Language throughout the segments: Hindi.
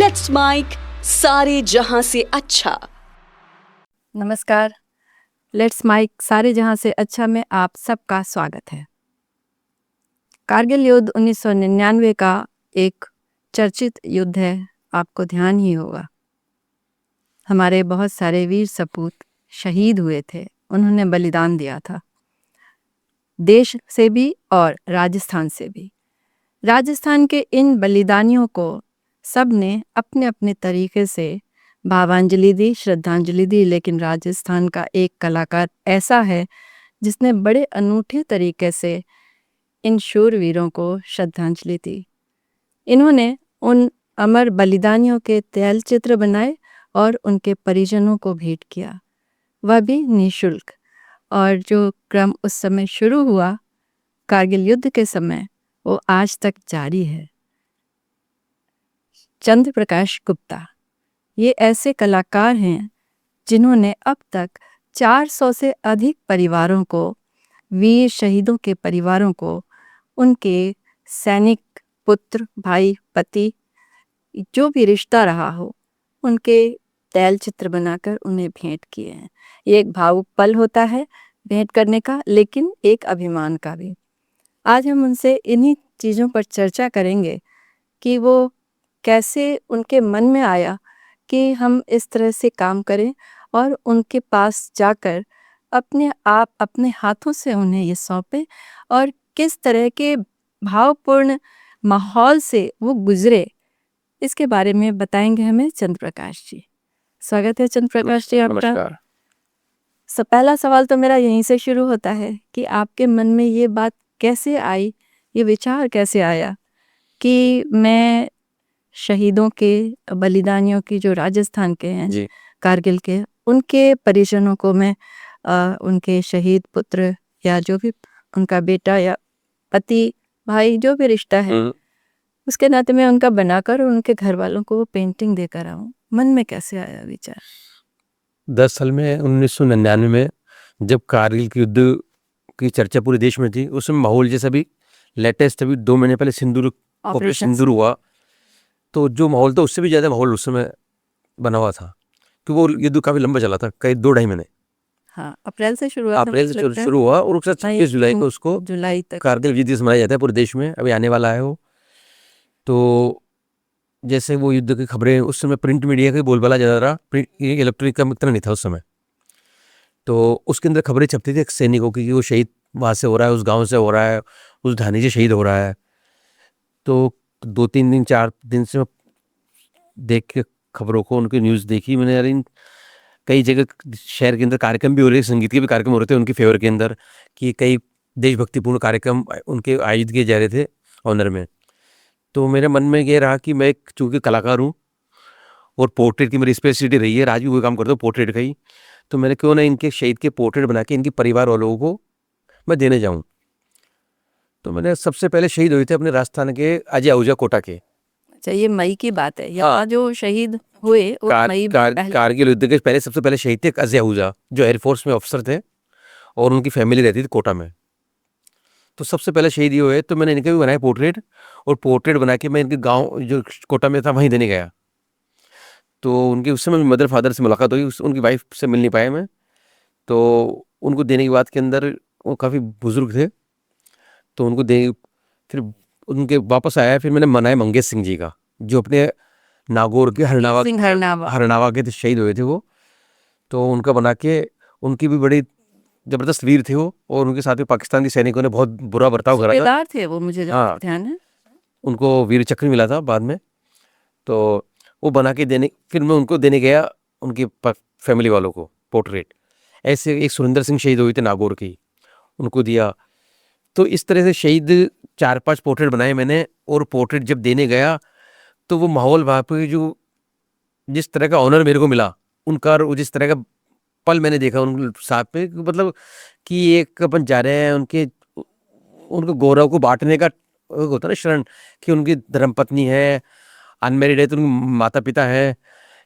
लेट्स माइक सारे जहां से अच्छा। नमस्कार, लेट्स माइक सारे जहां से अच्छा में आप सबका स्वागत है। कारगिल युद्ध 1999 का एक चर्चित युद्ध है, आपको ध्यान ही होगा। हमारे बहुत सारे वीर सपूत शहीद हुए थे, उन्होंने बलिदान दिया था, देश से भी और राजस्थान से भी। राजस्थान के इन बलिदानियों को सब ने अपने अपने तरीके से भावांजलि दी, श्रद्धांजलि दी, लेकिन राजस्थान का एक कलाकार ऐसा है जिसने बड़े अनूठे तरीके से इन शूरवीरों को श्रद्धांजलि दी। इन्होंने उन अमर बलिदानियों के तैलचित्र बनाए और उनके परिजनों को भेंट किया, वह भी निःशुल्क। और जो क्रम उस समय शुरू हुआ कारगिल युद्ध के समय, वो आज तक जारी है। चंद्र प्रकाश गुप्ता ये ऐसे कलाकार हैं जिन्होंने अब तक 400 से अधिक परिवारों को, वीर शहीदों के परिवारों को, उनके सैनिक पुत्र, भाई, पति, जो भी रिश्ता रहा हो, उनके तैलचित्र बनाकर उन्हें भेंट किए हैं। ये एक भावुक पल होता है भेंट करने का, लेकिन एक अभिमान का भी। आज हम उनसे इन्हीं चीज़ों पर चर्चा करेंगे कि वो कैसे उनके मन में आया कि हम इस तरह से काम करें और उनके पास जाकर अपने आप अपने हाथों से उन्हें ये सौंपें, और किस तरह के भावपूर्ण माहौल से वो गुजरे, इसके बारे में बताएंगे हमें चंद्र प्रकाश जी। स्वागत है चंद्र प्रकाश जी आपका। नमस्कार। पहला सवाल तो मेरा यहीं से शुरू होता है कि आपके मन में ये बात कैसे आई, ये विचार कैसे आया कि मैं शहीदों के, बलिदानियों की, जो राजस्थान के हैं जी। कारगिल के, उनके परिजनों को मैं उनके शहीद पुत्र या जो भी उनका बेटा या पति, भाई, जो भी रिश्ता है, उसके नाते मैं उनका बनाकर उनके घर वालों को वो पेंटिंग देकर आऊं। मन में कैसे आया विचार? दरअसल में 1999 में जब कारगिल के युद्ध की चर्चा पूरे देश में थी, उस समय माहौल जैसा भी लेटेस्ट अभी 2 महीने पहले ऑपरेशन सिंदूर हुआ, तो जो माहौल था उससे भी ज़्यादा माहौल उस समय बना हुआ था, कि वो युद्ध काफ़ी लंबा चला था, कई 2-2.5 महीने। हाँ, अप्रैल से शुरू हुआ और उसके 26 जुलाई को उसको जुलाई तक कारगिल विजय दिवस मनाया जाता है पूरे देश में। अभी आने वाला है वो। तो जैसे वो युद्ध की खबरें, उस समय प्रिंट मीडिया का बोलबाला ज़्यादा रहा, इलेक्ट्रॉनिक का इतना नहीं था उस समय। तो उसके अंदर खबरें छपती थी सैनिकों की कि वो शहीद वहाँ से हो रहा है, उस गांव से हो रहा है, उस ढानी से शहीद हो रहा है। तो 2-3 दिन 4 दिन से मैं देख के खबरों को, उनकी न्यूज़ देखी मैंने। यार, इन कई जगह शहर के अंदर कार्यक्रम भी हो रहे, संगीत के भी कार्यक्रम हो रहे थे उनके फेवर के अंदर, कि कई देशभक्तिपूर्ण कार्यक्रम उनके आयोजित किए जा रहे थे ऑनर में। तो मेरे मन में ये रहा कि मैं एक चूँकि कलाकार हूँ और पोर्ट्रेट की मेरी स्पेशलिटी रही है, आज भी वही काम करता हूँ पोर्ट्रेट का ही, तो मैंने क्यों ना इनके शहीद के पोर्ट्रेट बना के इनके परिवार वालों को मैं देने जाऊँ। तो मैंने सबसे पहले शहीद हुए थे अपने राजस्थान के अजय आहूजा कोटा के। अच्छा, ये मई की बात है यहाँ जो शहीद हुए कारगिल युद्ध के पहले सबसे पहले शहीद थे अजय आहूजा, जो एयरफोर्स में ऑफिसर थे और उनकी फैमिली रहती थी कोटा में। तो सबसे पहले शहीद ये हुए, तो मैंने इनके भी बनाए पोर्ट्रेट, और पोर्ट्रेट बना के मैं इनके गांव जो कोटा में था वहीं देने गया। तो उनके उस समय मदर फादर से मुलाकात हुई, उनकी वाइफ से मिल नहीं पाया मैं। तो उनको देने के बाद के अंदर वो काफ़ी बुजुर्ग थे, तो उनको दे, फिर उनके वापस आया। फिर मैंने मनाए मंगेश सिंह जी का, जो अपने नागौर के हरनावा के शहीद हुए थे वो। तो उनका बना के, उनकी भी बड़ी जबरदस्त वीर थे वो, और उनके साथ में पाकिस्तानी सैनिकों ने बहुत बुरा बर्ताव करा था। थे वो, मुझे हाँ, ध्यान है। उनको वीर चक्र मिला था बाद में। तो वो बना के देने, फिर मैं उनको देने गया उनकी फैमिली वालों को पोर्ट्रेट। ऐसे एक सुरेंद्र सिंह शहीद हुए थे नागौर की, उनको दिया। तो इस तरह से शहीद 4-5 पोर्ट्रेट बनाए मैंने, और पोर्ट्रेट जब देने गया तो वो माहौल वहाँ पे, जो जिस तरह का ऑनर मेरे को मिला उनका, जिस तरह का पल मैंने देखा उनके साथ में, मतलब कि एक अपन जा रहे हैं उनको गौरव को बांटने का होता है ना क्षण, कि उनकी धर्मपत्नी है, अनमेरिड है, तो उनके माता पिता है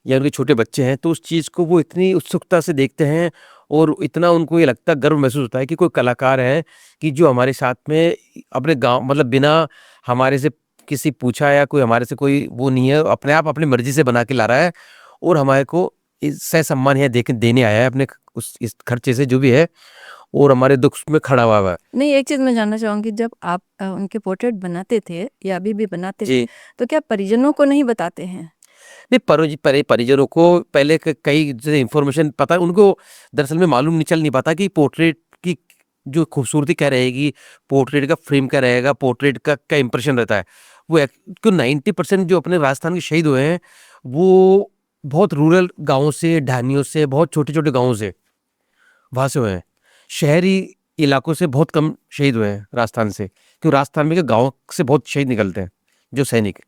या उनके छोटे बच्चे हैं, तो उस चीज़ को वो इतनी उत्सुकता से देखते हैं, और इतना उनको ये लगता, गर्व महसूस होता है कि कोई कलाकार है कि जो हमारे साथ में अपने गांव, मतलब बिना हमारे से किसी पूछा या कोई हमारे से कोई वो नहीं है, अपने आप अपनी मर्जी से बना के ला रहा है और हमारे को सह सम्मान यहाँ देने आया है अपने उस इस खर्चे से जो भी है, और हमारे दुख में खड़ा हुआ है। नहीं, एक चीज मैं जानना चाहूंगी, जब आप उनके पोर्ट्रेट बनाते थे या अभी भी बनाते थे, जी तो क्या परिजनों को नहीं बताते हैं? नहीं, परिजनों को पहले कई जैसे इन्फॉर्मेशन पता है उनको, दरअसल में मालूम नहीं पाता कि पोर्ट्रेट की जो खूबसूरती क्या रहेगी, पोर्ट्रेट का फ्रेम क्या रहेगा, पोर्ट्रेट का क्या इंप्रेशन रहता है। वो क्यों 90% जो अपने राजस्थान के शहीद हुए हैं वो बहुत रूरल गाँवों से, ढानियों से, बहुत छोटे छोटे गाँवों से वहाँ से हुए हैं। शहरी इलाकों से बहुत कम शहीद हुए हैं राजस्थान से, क्यों राजस्थान में गाँव से बहुत शहीद निकलते हैं जो सैनिक।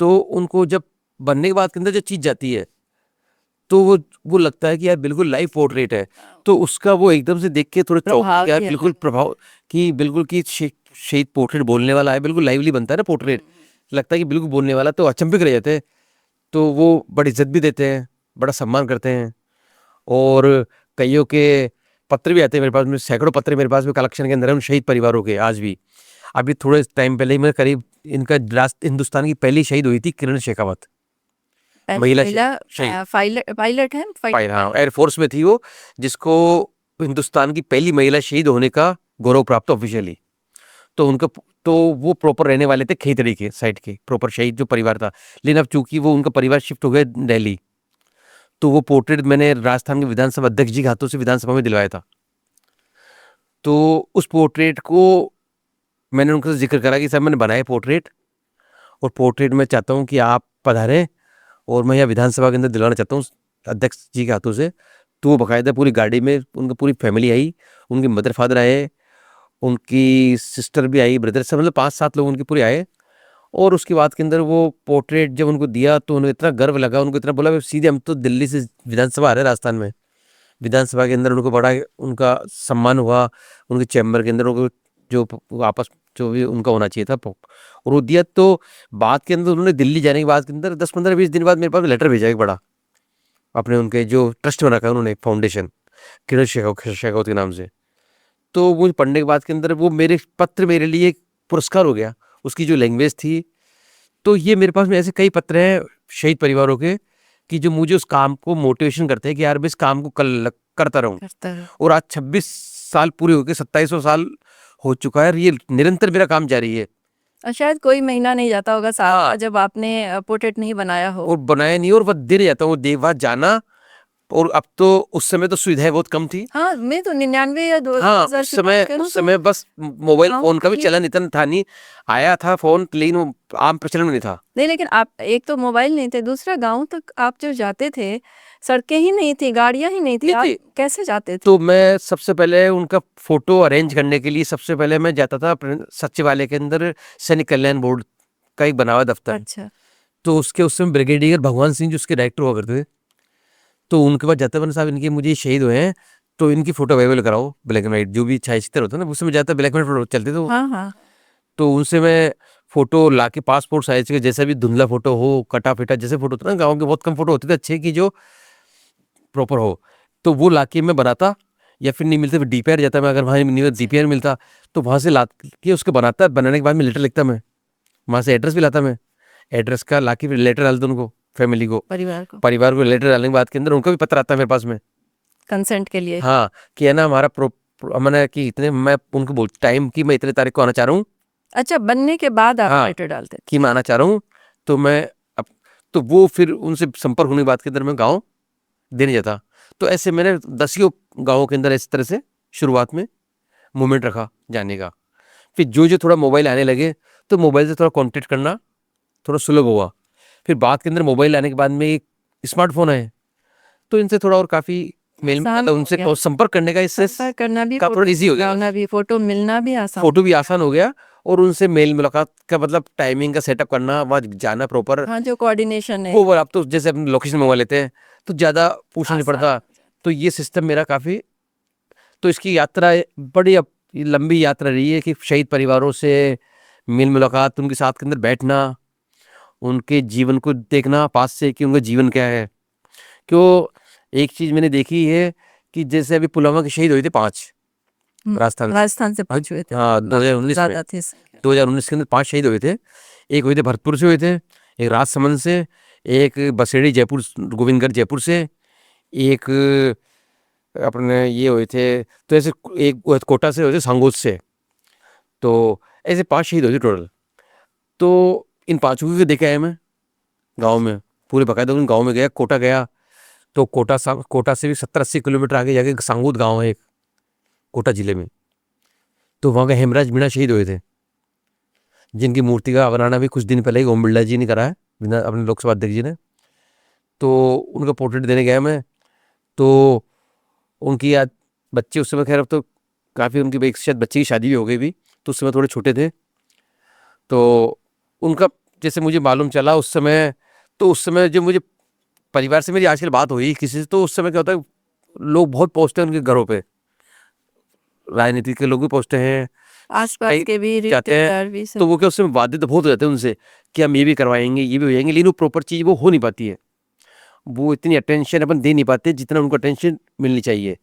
तो उनको जब बनने के बाद के अंदर जो चीज जाती है तो वो लगता है कि यार बिल्कुल लाइव पोर्ट्रेट है, तो उसका वो एकदम से देख के थोड़ा चौंक प्रभाव यार भी है। बिल्कुल प्रभाव कि बिल्कुल कि शहीद पोर्ट्रेट बोलने वाला है, बिल्कुल लाइवली बनता है ना पोर्ट्रेट, लगता है कि बिल्कुल बोलने वाला, तो अचंभित रह जाते हैं। तो वो बड़ी इज्जत भी देते हैं, बड़ा सम्मान करते हैं। और कईयों के पत्र भी आते हैं मेरे पास में, सैकड़ों पत्र मेरे पास में कलेक्शन के अंदर है उन शहीद परिवारों के आज भी। अभी थोड़े टाइम पहले ही मैं करीब इनका हिंदुस्तान की पहली शहीद हुई थी किरण शेखावत, महिला शहीद। पायलट है, हाँ, एयरफोर्स में थी वो, जिसको हिंदुस्तान की पहली महिला शहीद होने का गौरव प्राप्त ऑफिशियली। तो उनका तो वो प्रॉपर रहने वाले थे खेतड़ी के साइड के, प्रॉपर शहीद जो परिवार था, लेकिन अब चूंकि वो उनका परिवार शिफ्ट हो गया दिल्ली, तो वो पोर्ट्रेट मैंने राजस्थान के विधानसभा अध्यक्ष जी के हाथों से विधानसभा में दिलवाया था। तो उस पोर्ट्रेट को मैंने उनसे जिक्र करा कि साहब मैंने बनाया पोर्ट्रेट, और पोर्ट्रेट में चाहता हूँ कि आप पधारें और मैं यहाँ विधानसभा के अंदर दिलवाना चाहता हूँ अध्यक्ष जी के हाथों से। तो वो बाकायदा पूरी गाड़ी में उनकी पूरी फैमिली आई, उनके मदर फादर आए, उनकी सिस्टर भी आई, ब्रदर सब, मतलब 5-7 लोग उनके पूरे आए। और उसके बाद के अंदर वो पोर्ट्रेट जब उनको दिया तो उन्हें इतना गर्व लगा, उनको इतना बोला सीधे हम तो दिल्ली से विधानसभा आ रहे हैं राजस्थान में। विधानसभा के अंदर उनको बड़ा उनका सम्मान हुआ, उनके चैम्बर के अंदर उनको जो वापस जो भी उनका होना चाहिए था और वो दिया। तो बाद के अंदर उन्होंने दिल्ली जाने के बाद के अंदर 10-15-20 दिन बाद मेरे पास लेटर भेजा एक बड़ा, अपने उनके जो ट्रस्ट बना रखा है उन्होंने फाउंडेशन किरण शेखावत के नाम से। तो वो पढ़ने के बाद के अंदर वो मेरे पत्र मेरे लिए एक पुरस्कार हो गया, उसकी जो लैंग्वेज थी। तो ये मेरे पास में ऐसे कई पत्र हैं शहीद परिवारों के कि जो मुझे उस काम को मोटिवेशन करते हैं कि यार मैं इस काम को कल करता रहूं। और आज 26 साल पूरे हो गए, 27वां साल हो चुका है, ये निरंतर मेरा काम जारी है। शायद कोई महीना नहीं जाता होगा साहब जब आपने पोर्ट्रेट नहीं बनाया हो। और बनाया नहीं, और वह दिन जाता हूँ देवबाद जाना। और अब तो उस समय तो सुविधाएं बहुत कम थी। हाँ, मैं तो 99 या 2000 हाँ, उस समय बस मोबाइल फोन का भी चलन इतना था नहीं, आया था फोन लेकिन वो आम प्रचलन में नहीं था। नहीं, लेकिन आप एक तो मोबाइल नहीं थे, दूसरा गांव तक आप जो जाते थे सड़कें ही नहीं थी, गाड़ियां ही नहीं थी, आप कैसे जाते थे? तो मैं सबसे पहले उनका फोटो अरेंज करने के लिए सबसे पहले मैं जाता था सचिवालय के अंदर, सैनिक कल्याण बोर्ड का एक बना हुआ दफ्तर। अच्छा। तो उसके उस समय ब्रिगेडियर भगवान सिंह जो उसके डायरेक्टर हुआ करते थे, तो उनके पास जाता मैंने, साहब इनके मुझे शहीद हुए हैं तो इनकी फोटो अवेलेबल कराओ, ब्लैक एंड व्हाइट जो भी छायाचित्र होता है ना, उस समय जाता ब्लैक एंड व्हाइट फोटो चलते थे। हाँ हाँ। तो उनसे मैं फोटो लाके पासपोर्ट साइज के, जैसा भी धुंधला फोटो हो, कटा फिटा जैसे फोटो होता ना, गाँव के बहुत कम फोटो होते थे अच्छे की जो प्रॉपर हो, तो वो लाके मैं बनाता, या फिर नहीं मिलते फिर डीपीआर जाता मैं, अगर वहाँ नहीं डीपीआर मिलता तो वहाँ से ला के उसके बनाता, बनाने के बाद में लेटर लिखता मैं, वहाँ से एड्रेस भी लाता मैं, एड्रेस का लाके फिर लेटर डालता उनको, फैमिली को, परिवार को लेटर डालने के बाद के अंदर उनका भी पत्र आता है मेरे पास में कंसेंट के लिए। हाँ, कि है ना हमारा मैंने कि इतने, मैं उनको बोल टाइम की मैं इतने तारीख को आना चाह रहा हूँ। अच्छा, बनने के बाद आप हाँ, लेटर डालते कि मैं आना चाह रहा हूँ, तो मैं अब तो वो फिर उनसे संपर्क होने के बाद के अंदर मैं गाँव देने जाता। तो ऐसे मैंने 10 गाँवों के अंदर इस तरह से शुरुआत में मूवमेंट रखा जाने का। फिर जो थोड़ा मोबाइल आने लगे तो मोबाइल से थोड़ा कॉन्टेक्ट करना थोड़ा सुलभ हुआ। फिर बाद के अंदर मोबाइल आने के बाद में एक स्मार्टफोन आए, तो इनसे थोड़ा और काफ़ी मेल उनसे संपर्क करने का, इससे करना भी थोड़ा ईजी हो गया, भी फोटो मिलना भी आसान, फोटो भी आसान हो गया, और उनसे मेल मुलाकात का मतलब टाइमिंग का सेटअप करना, वहाँ जाना प्रॉपर, हाँ, जो कोऑर्डिनेशन है वो अब तो जैसे अपन लोकेशन मंगवा लेते हैं तो ज़्यादा पूछना नहीं पड़ता। तो ये सिस्टम मेरा काफ़ी, तो इसकी यात्रा बड़ी लंबी यात्रा रही है कि शहीद परिवारों से मेल मुलाकात, उनके साथ के अंदर बैठना, उनके जीवन को देखना पास से कि उनका जीवन क्या है। क्यों, एक चीज़ मैंने देखी है कि जैसे अभी पुलवामा के शहीद हुए थे 5 राजस्थान से 5 हुए थे। हाँ, 2019 में, 2019 के अंदर 5 शहीद हुए थे। एक हुए थे भरतपुर से हुए थे, एक राजसमंद से, एक बसेड़ी जयपुर गोविंदगढ़ जयपुर से, एक अपने ये हुए थे, तो ऐसे एक कोटा से हुए थे, सांगोद से। तो ऐसे 5 शहीद हुए थे टोटल। तो इन 5 को देखे आए मैं गाँव में, पूरे बाकायदा उन गाँव में गया, कोटा गया। तो कोटा से भी 70-80 किलोमीटर आगे जाके सांगोद गाँव है एक, कोटा जिले में। तो वहाँ के हेमराज मीणा शहीद हुए थे, जिनकी मूर्ति का बनाना भी कुछ दिन पहले ही ओम बिरला जी ने करा है, अपने लोकसभा अध्यक्ष जी ने। तो उनका पोर्ट्रेट देने गया मैं। तो उनकी याद, बच्चे उस समय, खैर अब तो काफ़ी उनकी एक शायद बच्चे की शादी भी हो गई भी, तो उस समय थोड़े छोटे थे। तो उनका जैसे मुझे मालूम चला उस समय, तो उस समय जो मुझे परिवार से मेरी आजकल बात हुई किसी से, तो उस समय क्या होता है, लोग बहुत पहुँचते हैं उनके घरों पे, राजनीति के लोग भी पहुँचते हैं, आसपास के भी जाते हैं। रिश्तेदार भी तो वो क्या उसमें वादे तो बहुत हो जाते हैं उनसे कि हम ये भी करवाएंगे, ये भी हो जाएंगे, लेकिन वो प्रॉपर चीज़ वो हो नहीं पाती है। वो इतनी अटेंशन अपन दे नहीं पाते जितना उनको अटेंशन मिलनी चाहिए।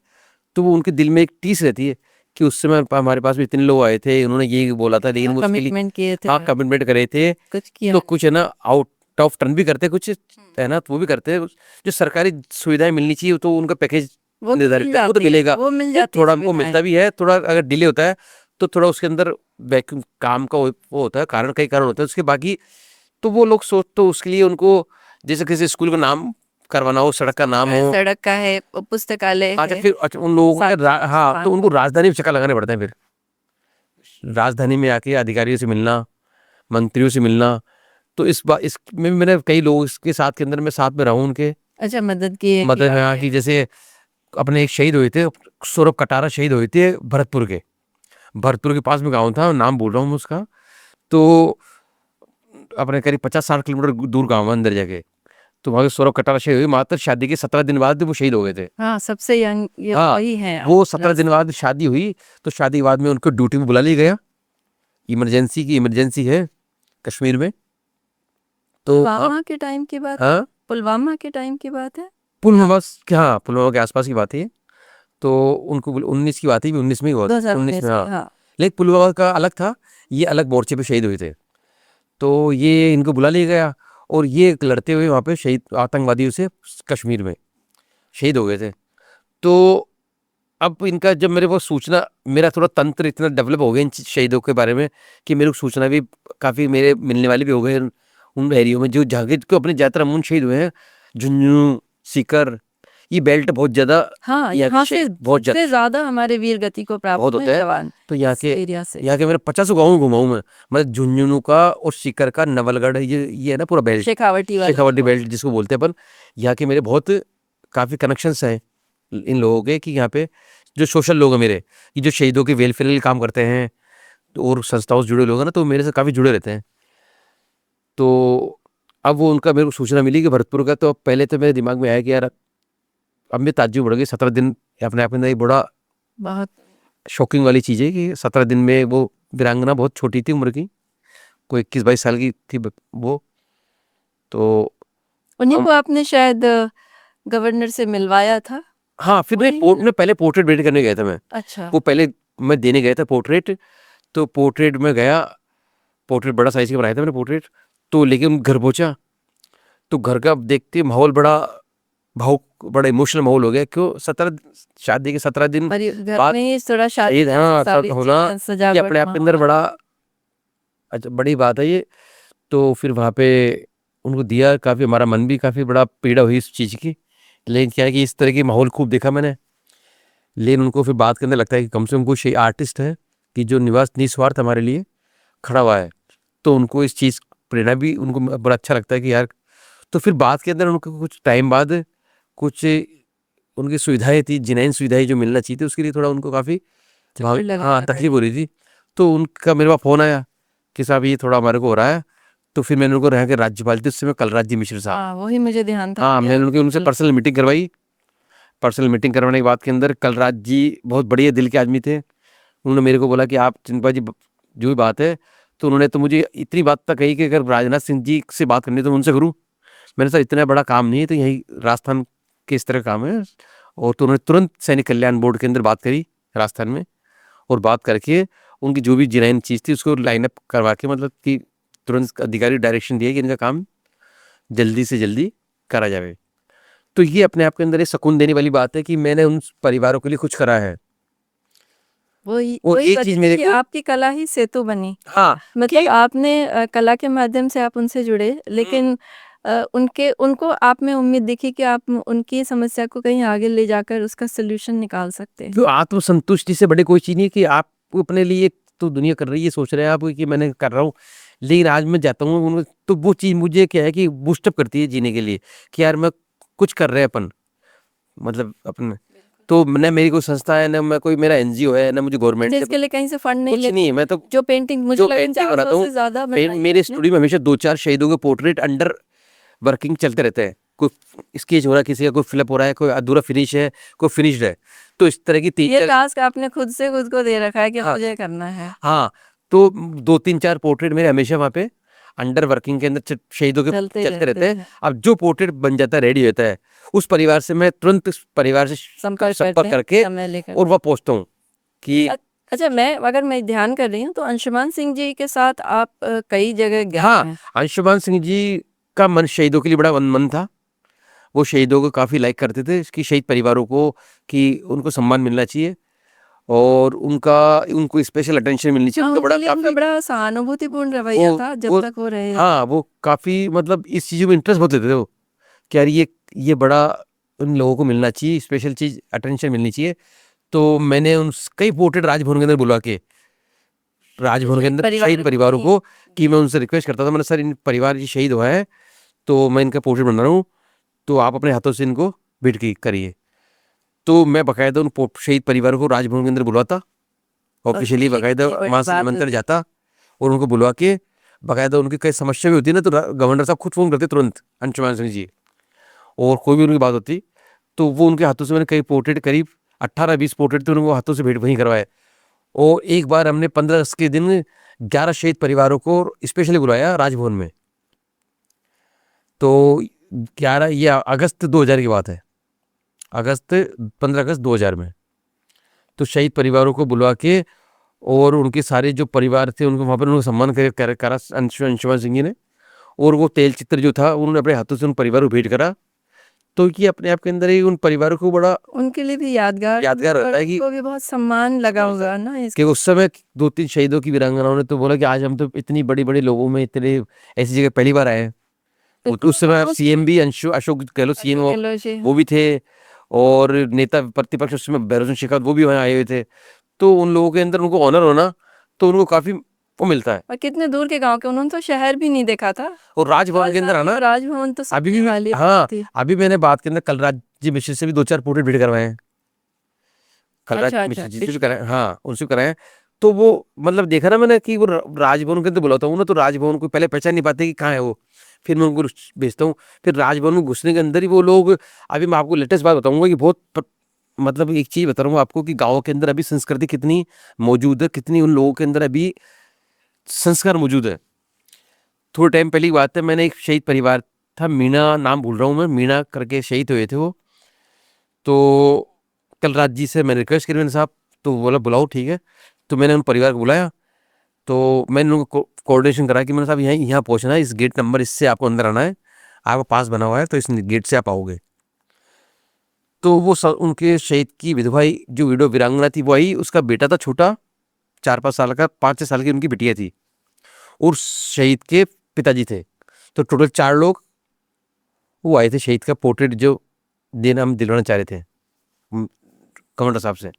तो वो उनके दिल में एक टीस रहती है कि उस समय हमारे पास भी इतने लोग आए थे, उन्होंने ये बोला था, लेकिन वो उसके लिए कमिटमेंट किए थे, हाँ कमिटमेंट करे थे, कुछ किया तो कुछ है ना आउट ऑफ टर्न भी करते, कुछ है ना, तो वो भी करते। जो सरकारी सुविधाएं मिलनी चाहिए तो उनका पैकेज वो निर्धारित है, वो तो मिलेगा, वो मिल जाती थोड़ा है हमको सुविधाएं। मिलता भी है, थोड़ा अगर डिले होता है तो थोड़ा उसके अंदर वैक्यूम काम का वो होता है, कारण कई कारण होते हैं उसके। बाकी तो वो लोग सोच, तो उसके लिए उनको जैसे किसी स्कूल का नाम करवाना हो, सड़क का नाम हो, सड़क का है, पुस्तकालय अच्छा है, फिर अच्छा उन लोगों को हाँ, तो उनको को। राजधानी में चक्कर लगाने पड़ते हैं। फिर राजधानी में आके अधिकारियों से मिलना, मंत्रियों से मिलना। तो इस बार इसमें मैंने कई लोगों के साथ के अंदर मैं साथ में रहा हूँ उनके, अच्छा मदद की मदद हाँ, कि जैसे अपने एक शहीद हुए थे, सौरभ कटारा शहीद हुए थे भरतपुर के, भरतपुर के पास में गाँव था, नाम बोल रहा हूँ मैं उसका। तो अपने करीब 50-60 किलोमीटर दूर गाँव है अंदर जाके। तो वहाँ सौरभ कटारा शहीद हुए, मात्र शादी के 17 दिन बाद वो शहीद हो गए थे। हाँ, सबसे यंग ये हाँ, वही है। वो 17 दिन बाद शादी हुई, तो शादी के बाद में उनको ड्यूटी में बुला लिया गया, इमरजेंसी है कश्मीर में। तो पुलवामा के टाइम की बात है, हाँ, पुलवामा के टाइम की बात है। पुलवामा हाँ, पुलवामा के आसपास की बात है। तो उनको 19 की बात है, 19 में ही हुआ था, 19 में। हाँ, हाँ। लेकिन पुलवामा का अलग था, ये अलग मोर्चे पे शहीद हुए थे। तो ये इनको बुला लिया गया और ये लड़ते हुए वहाँ पे शहीद, आतंकवादियों से कश्मीर में शहीद हो गए थे। तो अब इनका जब मेरे को सूचना, मेरा थोड़ा तंत्र इतना डेवलप हो गया इन शहीदों के बारे में कि मेरे को सूचना भी काफ़ी मेरे मिलने वाली भी हो गए उन एरियो में जो जगह को अपने ज़्यादातर अमून शहीद हुए हैं। झुंझुनू, सीकर, ये बेल्ट बहुत ज़्यादा, हाँ, यहाँ से बहुत ज़्यादा हमारे वीर गति को प्राप्त बहुत होता है। जवान तो यहाँ एरिया से। के मेरे 50 गाँव घुमा हूँ मैं, मतलब झुंझुनू का और सीकर का, नवलगढ़, ये है ना पूरा बेल्ट, शेखावटी बेल्ट जिसको बोलते हैं अपन। यहाँ के मेरे बहुत काफ़ी कनेक्शंस हैं इन लोगों के, कि यहाँ पे जो सोशल लोग हैं मेरे, कि जो शहीदों के वेलफेयर के लिए काम करते हैं, तो और संस्थाओं से जुड़े लोग हैं ना, तो मेरे से काफ़ी जुड़े रहते हैं। तो अब वो उनका मेरे को सूचना मिली कि भरतपुर का, तो पहले तो मेरे दिमाग में आया कि यार अब मैं ताज्जुब बढ़ गई, 17 दिन अपने आप में एक बड़ा बहुत शॉकिंग वाली चीज़ है कि 17 दिन में वो वीरांगना बहुत छोटी थी उम्र की, कोई 21-22 साल की थी वो। तो उन्हीं को आपने शायद गवर्नर से मिलवाया था। हाँ, फिर मैं पहले पोर्ट्रेट भेंट करने गया था मैं। अच्छा, वो पहले मैं देने गया था पोर्ट्रेट, तो पोर्ट्रेट में गया, पोर्ट्रेट बड़ा साइज का बनाया था मैंने पोर्ट्रेट। तो लेकिन घर पहुंचा तो घर का देखते माहौल बड़ा इमोशनल माहौल हो गया। क्यों? 17 शादी के 17 दिन घर बाद में ही थोड़ा शादी शहीद, हाँ, सारी होना चीजें, ये सजावट, अपने आप के अंदर बड़ा अच्छा बड़ी बात है ये। तो फिर वहाँ पे उनको दिया, काफ़ी हमारा मन भी काफ़ी बड़ा पीड़ा हुई इस चीज़ की। लेकिन क्या है कि इस तरह की माहौल खूब देखा मैंने, लेकिन उनको फिर बात के अंदर लगता है कि कम से कम कोई आर्टिस्ट है कि जो निस्वार्थ हमारे लिए खड़ा हुआ है, तो उनको इस चीज़ प्रेरणा भी उनको बड़ा अच्छा लगता है कि यार। तो फिर बात के अंदर उनको कुछ टाइम बाद कुछ उनकी सुविधाएं थी, जिनैन सुविधाएं जो मिलना चाहिए थी, उसके लिए थोड़ा उनको काफ़ी हाँ तकलीफ हो रही थी। तो उनका मेरे पास फ़ोन आया कि साहब ये थोड़ा हमारे को हो रहा है। तो फिर मैंने उनको रह के राज्यपाल थे उस समय कलराज जी मिश्र साहब, वही मुझे ध्यान था। हाँ, मैंने उनसे पर्सनल मीटिंग करवाई। पर्सनल मीटिंग करवाने के बाद के अंदर कलराज जी बहुत बढ़िया दिल के आदमी थे। उन्होंने मेरे को बोला कि आप चिंपा जी जो भी बात है, तो उन्होंने तो मुझे इतनी बात तक कही कि अगर राजनाथ सिंह जी से बात करनी है तो मैं उनसे करूँ। मैंने कहा इतना बड़ा काम नहीं है, तो यही राजस्थान के इस तरह काम है। और तो उन्होंने तुरंत सैनिक कल्याण बोर्ड के अंदर बात करी राजस्थान में, और बात करके उनकी जो भी जेन्युइन चीज़ थी उसको लाइन अप करवा के, मतलब कि तुरंत अधिकारी डायरेक्शन दिया कि इनका काम जल्दी से जल्दी करा जाए। तो ये अपने आप के अंदर एक सुकून देने वाली बात है कि मैंने उन परिवारों के लिए कुछ करा है। वही और वही एक वजह चीज है मेरे कि को, आपकी कला ही सेतु बनी। हाँ मतलब आपने कला के माध्यम से आप उनसे जुड़े, लेकिन उनको आप में उम्मीद दिखी कि आप उनकी समस्या को कहीं आगे ले जाकर उसका सॉल्यूशन निकाल सकते हैं। तो आत्मसंतुष्टि से बड़े कोई चीज नहीं है कि आप अपने लिए तो दुनिया कर रही है, सोच रहे हैं आप कि मैंने कर रहा हूँ, लेकिन आज मैं जाता हूँ तो वो चीज मुझे क्या है कि बूस्टअप करती है जीने के लिए कि यार मैं कुछ कर रहे हैं अपन, मतलब अपने। तो न मेरी कोई संस्था है, न मैं कोई मेरा एनजीओ है, न मुझे गवर्नमेंट तो से इसके लिए कहीं से फंड नहीं कुछ लेते? नहीं है। मैं तो जो पेंटिंग मुझे जो लगा पेंटिंग बनाता 400 हूँ, से ज्यादा बनाई मेरे आपने। स्टूडियो में हमेशा 2-4 शहीदों के पोर्ट्रेट अंडर वर्किंग चलते रहते हैं। कोई स्केच हो रहा है, किसी का कोई फिलअप हो रहा है, कोई अधूरा फिनिश है, कोई फिनिश्ड है। तो इस तरह की ये 3-4, टास्क आपने खुद से खुद को दे रखा है कि हाँ मुझे करना है। हाँ, तो 2-3-4 पोर्ट्रेट मेरे हमेशा वहाँ पे अंडर वर्किंग के अंदर शहीदों के चलते चलते रहते रहते हैं। हैं। अब जो पोर्ट्रेट बन जाता है, रेडी होता है, उस परिवार से मैं तुरंत उस परिवार से संपर्क संपर्क करते हैं, करके समय लेकर। और वह पहुँचता हूँ कि अच्छा, अगर मैं ध्यान कर रही हूँ तो अंशुमान सिंह जी के साथ आप कई जगह गए हाँ, हैं। अंशुमान सिंह जी का मन शहीदों के लिए बड़ा मन था। वो शहीदों को काफ़ी लाइक करते थे कि शहीद परिवारों को, कि उनको सम्मान मिलना चाहिए और उनको स्पेशल अटेंशन मिलनी चाहिए। हाँ, उनका बड़ा उनके लिए उनका काफ़ी बड़ा सहानुभूतिपूर्ण रवैया था जब वो तक वो रहे। हाँ, वो काफ़ी मतलब इस चीज़ों में इंटरेस्ट बहुत लेते थे वो, कि यार ये बड़ा उन लोगों को मिलना चाहिए, स्पेशल चीज़ अटेंशन मिलनी चाहिए। तो मैंने उन कई पोर्ट्रेट राजभवन के अंदर बुलवा के, राजभवन के अंदर शहीद परिवारों को, कि मैं उनसे रिक्वेस्ट करता था, मैंने सर इन परिवार ये शहीद हुआ है तो मैं इनका पोर्ट्रेट बना रहा हूँ, तो आप अपने हाथों से इनको भेंट करिए। तो मैं बाकायदा उन शहीद परिवारों को राजभवन के अंदर बुलवाता, ऑफिशियली बाकायदा वहाँ से निमंत्रण जाता और उनको बुलवा के बाकायदा उनकी कई समस्या भी होती है ना, तो गवर्नर साहब खुद फोन करते तुरंत, अंशुमान सिंह जी, और कोई भी उनकी बात होती तो वो उनके हाथों से मैंने कई पोर्ट्रेट, करीब 18-20 पोर्ट्रेट थे, उनको हाथों से भेंट वहीं करवाए। और एक बार हमने 15 अगस्त के दिन 11 शहीद परिवारों को स्पेशली बुलाया राजभवन में। तो 11 ये अगस्त 2000 की बात है, 15 अगस्त 2000 में। तो शहीद परिवारों को बुलवा के और उनके सारे जो परिवार थे उनको वहाँ पर उनको सम्मान करा अंशुमान सिंह जी ने, और वो तेल चित्र जो था उन्होंने अपने हाथों से उन परिवारों को भेंट करा। तो ये अपने आप के अंदर ही उन परिवारों को बड़ा उनके लिए भी यादगार रहता है कि उनको भी बहुत सम्मान लगा होगा ना कि उस समय 2-3 शहीदों की वीरांगनाओं ने तो बोला कि आज हम तो इतनी बड़ी-बड़ी लोगों में इतने ऐसी जगह पहली बार आए हैं। तो उस समय सीएम भी अशोक गहलोत सीएम वो भी थे, और नेता प्रतिपक्ष उस समय भैरों सिंह शेखावत वो भी वहाँ आए हुए थे। तो उन लोगों के अंदर उनको ऑनर होना, तो उनको काफ़ी वो मिलता है। और कितने दूर के गांव के, उन्होंने तो शहर भी नहीं देखा था, और राजभवन के अंदर आना, राजभवन तो अभी भी सपने वाली हाँ, थी। अभी मैंने बात के अंदर कलराज जी मिश्र से भी 2-4 पोर्ट्रेट भेंट करवाए हैं। कलराज मिश्र जी से भी कराए, हाँ उनसे भी कराए। तो वो मतलब देखा ना मैंने कि वो राजभवन के अंदर बुलाता हूँ ना, तो राजभवन को पहले पहचान नहीं पाते कि कहाँ है वो, फिर मैं उनको भेजता हूँ। फिर राजभवन में घुसने के अंदर ही वो लोग, अभी मैं आपको लेटेस्ट बात बताऊंगा कि बहुत मतलब एक चीज़ बता रहा हूँ आपको कि गाँव के अंदर अभी संस्कृति कितनी मौजूद है, कितनी उन लोगों के अंदर अभी संस्कार मौजूद है। थोड़े टाइम पहले की बात है, मैंने एक शहीद परिवार था, मीणा नाम भूल रहा हूँ मैं, मीणा करके शहीद हुए थे वो। तो कलराज जी से मैंने रिक्वेस्ट करी, मैंने साहब, तो बोला बुलाओ ठीक है। तो मैंने उन परिवार को बुलाया, तो मैंने उनको कोऑर्डिनेशन करा कि मैंने साहब यहाँ पहुँचना है, इस गेट नंबर इससे आपको अंदर आना है, आपका पास बना हुआ है तो इस गेट से आप आओगे। तो वो उनके शहीद की विधवाई जो वीडियो वीरांगना थी वो आई, उसका बेटा था छोटा 4-5 साल का, 5-6 साल की उनकी बिटिया थी, और शहीद के पिताजी थे। तो टोटल 4 लोग वो आए थे शहीद का पोर्ट्रेट जो देना हम दिलवाना चाह रहे थे कमांडर साहब से।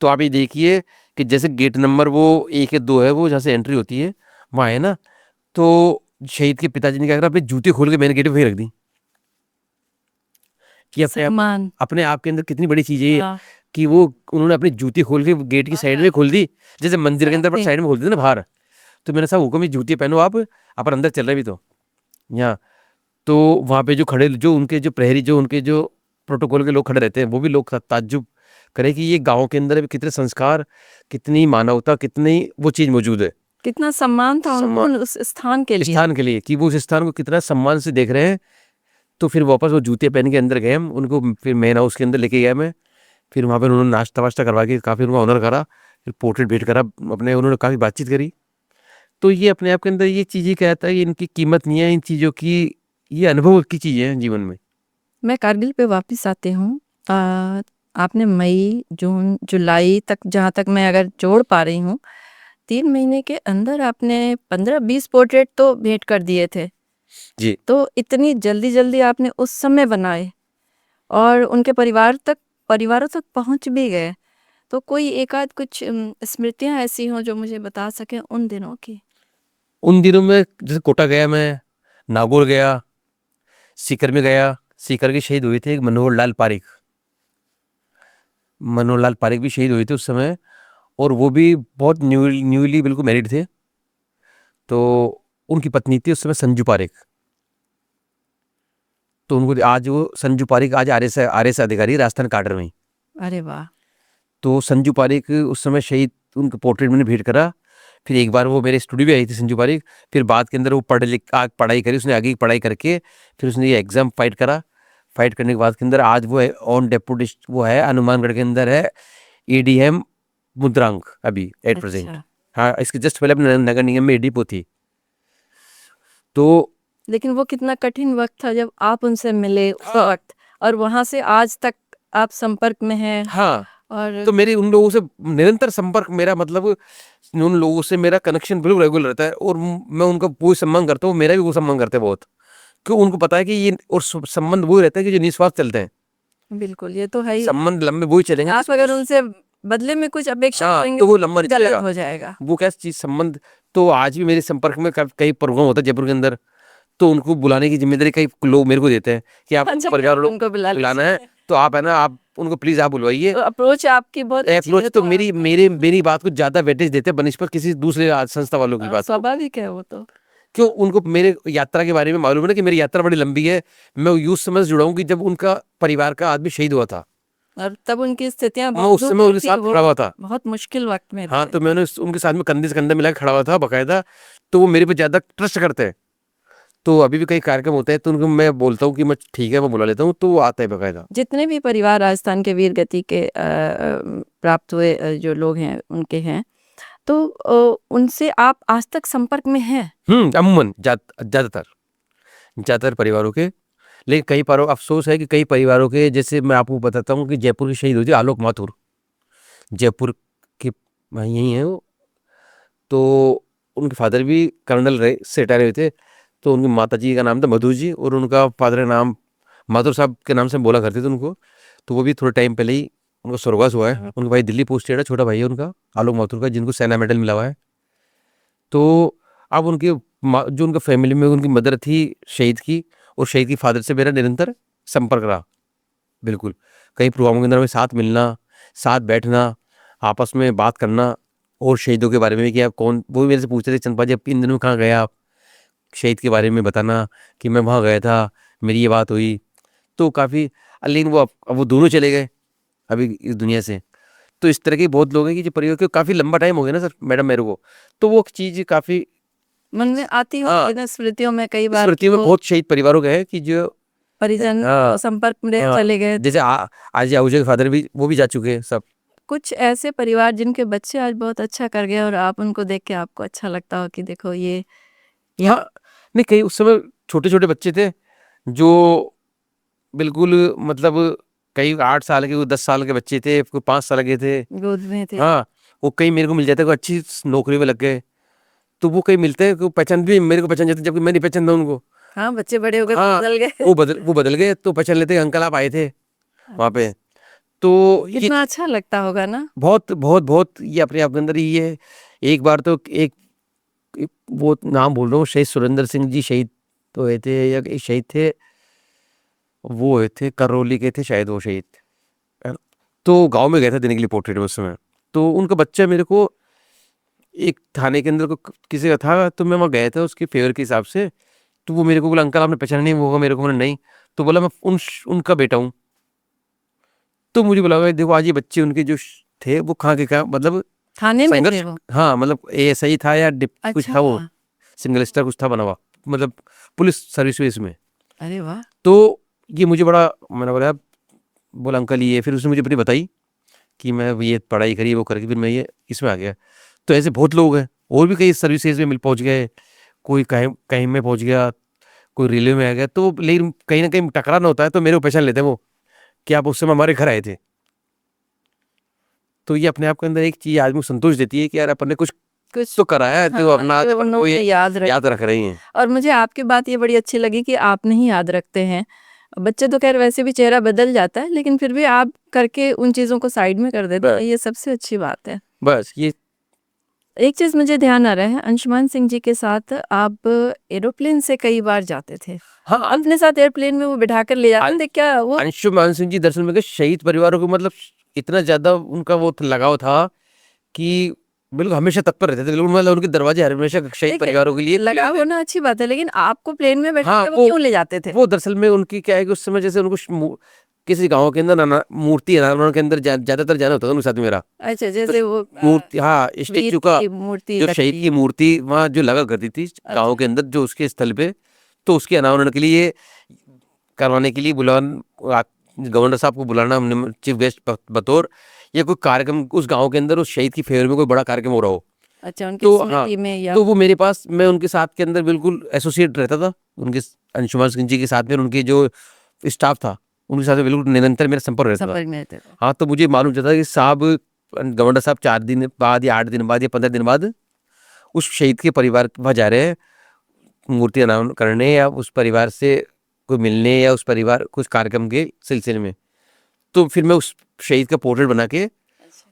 तो आप ये देखिए कि जैसे गेट नंबर वो 1 या 2 है, वो जहाँ से एंट्री होती है वहाँ है ना, तो शहीद के पिताजी ने क्या करा, अपने जूते खोल के मैंने गेट वहीं रख दी कि अपने आप के अंदर कितनी बड़ी चीज़ है कि वो उन्होंने अपनी जूती खोल के गेट की साइड में खोल दी, जैसे मंदिर के अंदर पर साइड में खोल दी ना बाहर। तो मैंने साहब हुक्म, जूती पहनो आप, अपन अंदर चल रहे भी तो यहाँ। तो वहाँ पे जो खड़े, जो उनके जो प्रहरी, जो उनके जो प्रोटोकॉल के लोग खड़े रहते हैं, वो भी लोग ताज्जुब करे कि ये गांव के अंदर कितने संस्कार, कितनी मानवता, कितनी वो चीज़ मौजूद है, कितना सम्मान था उस स्थान के लिए कि वो उस स्थान को कितना सम्मान से देख रहे हैं। तो फिर वापस वो जूते पहन के अंदर गए हम, उनको फिर मेन हाउस के अंदर लेके गया मैं, फिर वहाँ पर उन्होंने नाश्ता वाश्ता करवा के काफ़ी उनको ऑनर करा, फिर पोर्ट्रेट भेंट करा अपने, उन्होंने काफ़ी बातचीत करी। तो ये अपने आप के अंदर ये चीज़ें कहता है कि इनकी कीमत नहीं है, इन चीज़ों की, ये अनुभव की चीज़ें हैं जीवन में। मैं कारगिल पे वापस आती हूँ। आपने मई, जून, जुलाई तक, जहाँ तक मैं अगर जोड़ पा रही हूँ, 3 महीने के अंदर आपने 15-20 पोर्ट्रेट तो भेंट कर दिए थे। जी। तो इतनी जल्दी-जल्दी आपने उस समय बनाए और उनके परिवारों तक पहुँच भी गए। तो कोई एक आध कुछ स्मृतियाँ ऐसी हों जो मुझे बता सकें उन दिनों की? उन दिनों में जैसे कोटा गया मैं, नागौर गया, सीकर में गया, सीकर के शहीद हुए थे एक मनोहर लाल पारिक। मनोहर लाल पारिक भी शहीद हुए थे उस समय, और वो भी बहुत न्यूली बिल्कुल मैरिड थे। तो उनकी पत्नी थी उस समय संजू पारिक। तो उनको आज वो संजू पारिक आज आरएस अधिकारी राजस्थान काडर में ही। अरे वाह! तो संजू पारिक उस समय शहीद, उनका पोर्ट्रेट मैंने भेंट करा। फिर एक बार वो मेरे स्टूडियो भी आई थी संजू पारिक। फिर बाद के अंदर वो पढ़ाई करी उसने, आगे की पढ़ाई करके फिर उसने ये एग्जाम फाइट करा। फाइट करने के बाद के अंदर आज वो है ऑन डेप्यूटी, वो है हनुमानगढ़ के अंदर है एडीएम मुद्रांक अभी एट प्रेजेंट। अच्छा। हाँ, इसके जस्ट पहले अपने नगर निगम में एडीपो थी। तो लेकिन वो कितना कठिन वक़्त था जब आप उनसे मिले उस हाँ। वक़्त, और वहाँ से आज तक आप संपर्क में हैं। हाँ, और तो मेरी उन लोगों से निरंतर संपर्क, मेरा मतलब उन लोगों से मेरा कनेक्शन बिल्कुल रेगुलर रहता है, और मैं उनका पूरी सम्मान करता हूँ, मेरा भी वो सम्मान करते हैं बहुत, क्यों उनको पता है कि ये, और संबंध वो रहता है कि जो निस्वार्थ चलते हैं। बिल्कुल, ये तो है ही। संबंध लंबे वही चलेंगे। आप अगर उनसे बदले में कुछ अपेक्षा हाँ, करेंगे तो वो लंबा नहीं गलत चलेगा। हो जाएगा। वो कैसी चीज संबंध, तो आज भी मेरे संपर्क में कई प्रोग्राम होता है जयपुर के अंदर, तो उनको बुलाने की जिम्मेदारी कई लोग मेरे को देते हैं कि आप अच्छा, परिवार लोग उनको बुला बुलाना है, लीजिए। तो आप है ना, आप उनको प्लीज आप बुलवाइए। तो अप्रोच आपकी बहुत अच्छी अप्रोच है, तो तो मेरी बात को ज्यादा वेटेज देते हैं बनिस्पत किसी दूसरे संस्था वालों की बात को। स्वाभाविक है वो तो। क्यों उनको मेरे यात्रा के बारे में मालूम है ना कि मेरी यात्रा बड़ी लंबी है। मैं उस समय से जुड़ा हूँ कि जब उनका परिवार का आदमी शहीद हुआ था, और तब उनकी स्थितियाँ मैं बहुत उस समय उनके थी, साथ वो खड़ा हुआ था। बहुत मुश्किल वक़्त में हाँ, थे। तो मैंने उनके साथ में कंधे से कंधा मिला के खड़ा हुआ था बकायदा। तो वो मेरे पे ज्यादा ट्रस्ट करते हैं। तो अभी भी कई कार्यक्रम होते हैं तो उनको मैं बोलता हूँ कि मैं ठीक है, मैं बुला लेता हूँ, तो वो आता है बकायदा। जितने भी परिवार राजस्थान के वीर गति के प्राप्त हुए जो लोग हैं उनके हैं, तो उनसे आप आज तक संपर्क में हैं? अमूमन ज्यादातर परिवारों के। लेकिन कई परिवार, अफसोस है कि कई परिवारों के, जैसे मैं आपको बताता हूँ कि जयपुर की शहीद हुई थी आलोक माथुर, जयपुर के यही है वो। तो उनके फादर भी कर्नल रहे, से रिटायर हुए थे। तो उनकी माता जी का नाम था मधु जी, और उनका फादर का नाम माथुर साहब के नाम से बोला करते थे उनको। तो वो भी थोड़े टाइम पहले ही उनका स्वर्गवास हुआ है। उनका भाई दिल्ली पोस्टेड है, छोटा भाई है उनका आलोक माथुर का, जिनको सेना मेडल मिला हुआ है। तो अब उनके जो उनका फैमिली में उनकी मदर थी शहीद की, और शहीद की फादर से मेरा निरंतर संपर्क रहा। बिल्कुल, कई प्रोग्रामों के अंदर में साथ मिलना, साथ बैठना, आपस में बात करना, और शहीदों के बारे में कि आप कौन, वो भी मेरे से पूछते थे चंपा जी आप इन दिनों कहाँ गए, आप शहीद के बारे में बताना कि मैं वहाँ गया था, मेरी ये बात हुई। तो काफ़ी, लेकिन वो अब वो दोनों चले गए अभी इस दुनिया से। तो इस तरह के बहुत लोग हैं कि जो परिवार के, काफ़ी लंबा टाइम हो गया ना सर मैडम मेरे को, तो वो चीज़ काफ़ी मन में आती हो हाँ, इन स्मृतियों में कई बार स्मृतियों में वो बहुत शहीद परिवारों के हैं कि जो परिजन हाँ, संपर्क में हाँ, चले गए। जैसे आज आहूजा के फादर भी, वो भी जा चुके हैं सब। कुछ ऐसे परिवार जिनके बच्चे आज बहुत अच्छा कर गए और आप उनको देख के आपको अच्छा लगता हो कि देखो ये हाँ, नहीं कई उस समय छोटे छोटे बच्चे थे जो बिल्कुल, मतलब कई 8 साल के, 10 साल के बच्चे थे, कोई 5 साल के थे। गोद में थे। हाँ, वो कई मेरे को मिल जाते, कोई अच्छी नौकरी में लग गए। तो वो कई मिलते हैं, पहचान भी मेरे को पहचान जाते, जबकि मैं नहीं पहचानता उनको। हाँ, बच्चे बड़े हो गए, हाँ, बदल गए। वो बदल गए, तो पहचान लेते अंकल आप आए थे वहाँ पे। तो ये कितना अच्छा लगता होगा ना। बहुत बहुत बहुत, ये अपने आप के अंदर ही है। एक बार तो वो नाम बोल रहा हूँ, शहीद सुरेंद्र सिंह जी शहीद तो हुए थे, या एक शहीद थे, वो हुए थे करौली के थे शायद वो शहीद। तो गांव में गया था देने के लिए पोर्ट्रेट में उस समय। तो उनका बच्चा मेरे को एक थाने के अंदर को किसी का था, तो मैं वहाँ गया था उसके फेवर के हिसाब से। तो वो मेरे को बोला अंकल आपने पहचाना नहीं होगा मेरे को, मैंने नहीं। तो बोला मैं उनका बेटा हूँ। तो मुझे बोला भाई देखो आज ये बच्चे उनके जो थे वो कहाँ के, कहाँ मतलब थाने में थे संघर्ष, वो? हाँ मतलब ऐसा ही था या कुछ था, वो अच्छा। सिंगल स्टार कुछ था बना हुआ, मतलब पुलिस सर्विस में। अरे वाह। तो ये मुझे बड़ा, मैंने बोला बोला अंकल ये, फिर उसने मुझे अपनी बताई कि मैं ये पढ़ाई करी वो करके फिर मैं ये इसमें आ गया। तो ऐसे बहुत लोग हैं और भी कई सर्विसेज में मिल पहुंच गए, कोई कहीं कहीं में पहुंच गया, कोई रेलवे में आ गया, तो लेकिन कहीं ना कहीं टकराना होता है तो मेरे को पहचान लेते हैं वो कि आप उस समय हमारे घर आए थे। तो ये अपने आप के अंदर एक चीज आदमी को संतोष देती है कि यार अपन ने कुछ कुछ तो कराया है, तो हाँ, अपना तो अपन को उन्होंने ये याद रख रही हैं। और मुझे आपकी बात ये बड़ी अच्छी लगी कि आप नहीं याद रखते हैं। बच्चे तो खैर वैसे भी चेहरा बदल जाता है, लेकिन फिर भी आप करके उन चीज़ों को साइड में कर देते हैं, बस ये सबसे अच्छी बात है। बस ये एक चीज़ मुझे ध्यान आ रहा है, अंशुमान सिंह जी के साथ आप एरोप्लेन से कई बार जाते थे। हाँ अपने साथ एयरप्लेन में वो बिठा कर ले जाते थे क्या वो? अंशुमान सिंह जी दरअसल में शहीद परिवारों को मतलब इतना ज्यादा उनका वो लगाव था कि बिल्कुल हमेशा तत्पर रहते थे, बिल्कुल मतलब उनके दरवाजे हमेशा शहीद देखिए, परिवारों के लिए खुले लगाव होते। होना अच्छी बात है, लेकिन आपको प्लेन में बैठा हाँ के वो क्यों ले जाते थे? वो दरअसल में उनकी क्या है कि उस समय जैसे उनको किसी गांव के अंदर मूर्ति अनावरण के अंदर ज्यादातर जाना होता था उनके साथ मेरा। अच्छा, तो जैसे वो मूर्ति, हाँ वीर स्टेचू का की मूर्ति जो लगती शहीद की है। मूर्ति वहाँ जो लगा करती थी गांव के अंदर जो उसके स्थल पे, तो उसके अनावरण के लिए करवाने के लिए गवर्नर साहब को बुलाना हमने चीफ गेस्ट बतौर, या कोई कार्यक्रम उस गांव के अंदर उस शहीद की फेवर में कोई बड़ा कार्यक्रम हो रहा हो, अच्छा, उनकी तो हाँ स्मृति में या तो वो मेरे पास, मैं उनके साथ के अंदर बिल्कुल एसोसिएट रहता था, उनके अंशुमान सिंह जी के साथ में उनके जो स्टाफ था उनके साथ में बिल्कुल निरंतर मेरा संपर्क रहता था। सफर में थे। हाँ तो मुझे मालूम चलता कि साहब गवर्नर साहब 4 दिन बाद या 8 दिन बाद या 15 दिन बाद उस शहीद के परिवार वहाँ जा रहे हैं मूर्ति अनावरण करने, या उस परिवार से कोई मिलने, या उस परिवार कुछ कार्यक्रम के सिलसिले में। तो फिर मैं उस शहीद का पोर्ट्रेट बना के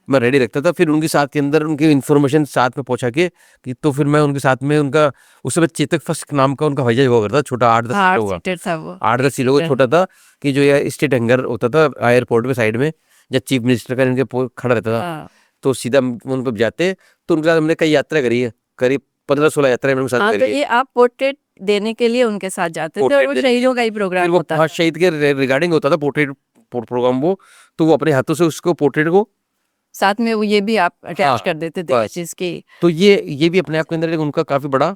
मैं रेडी रखता था, फिर उनके साथ के अंदर उनकी इन्फॉर्मेशन साथ में पहुंचा के कि, तो फिर मैं उनके साथ में उनका उस समय चेतक फर्स्ट नाम का उनका हवाई हुआ करता, छोटा 8-10 हाँ, सीट होगा, सीटेड था वो। 8-10 सीटों का छोटा था, कि जो ये स्टेट हैंगर होता था एयरपोर्ट में साइड में, जब चीफ मिनिस्टर का इनके खड़ा रहता था, हाँ, तो सीधा उन पर जाते। तो उनके साथ हमने कई यात्रा करी है, करीब 15-16 यात्राएं उनके साथ हाँ, तो करी है। ये आप पोर्ट्रेट देने के लिए उनके साथ जाते थे और पोर्ट्रेट वो देने शहीदों का ही फिर प्रोग्राम वो होता हाँ था। शहीद के रिगार्डिंग होता था पोर्ट्रेट प्रोग्राम वो, तो वो अपने हाथों से उसको पोर्ट्रेट को साथ में वो ये भी आप हाँ अटैच कर देते थे बस। चीज की। तो ये भी अपने आप के अंदर एक उनका काफी बड़ा,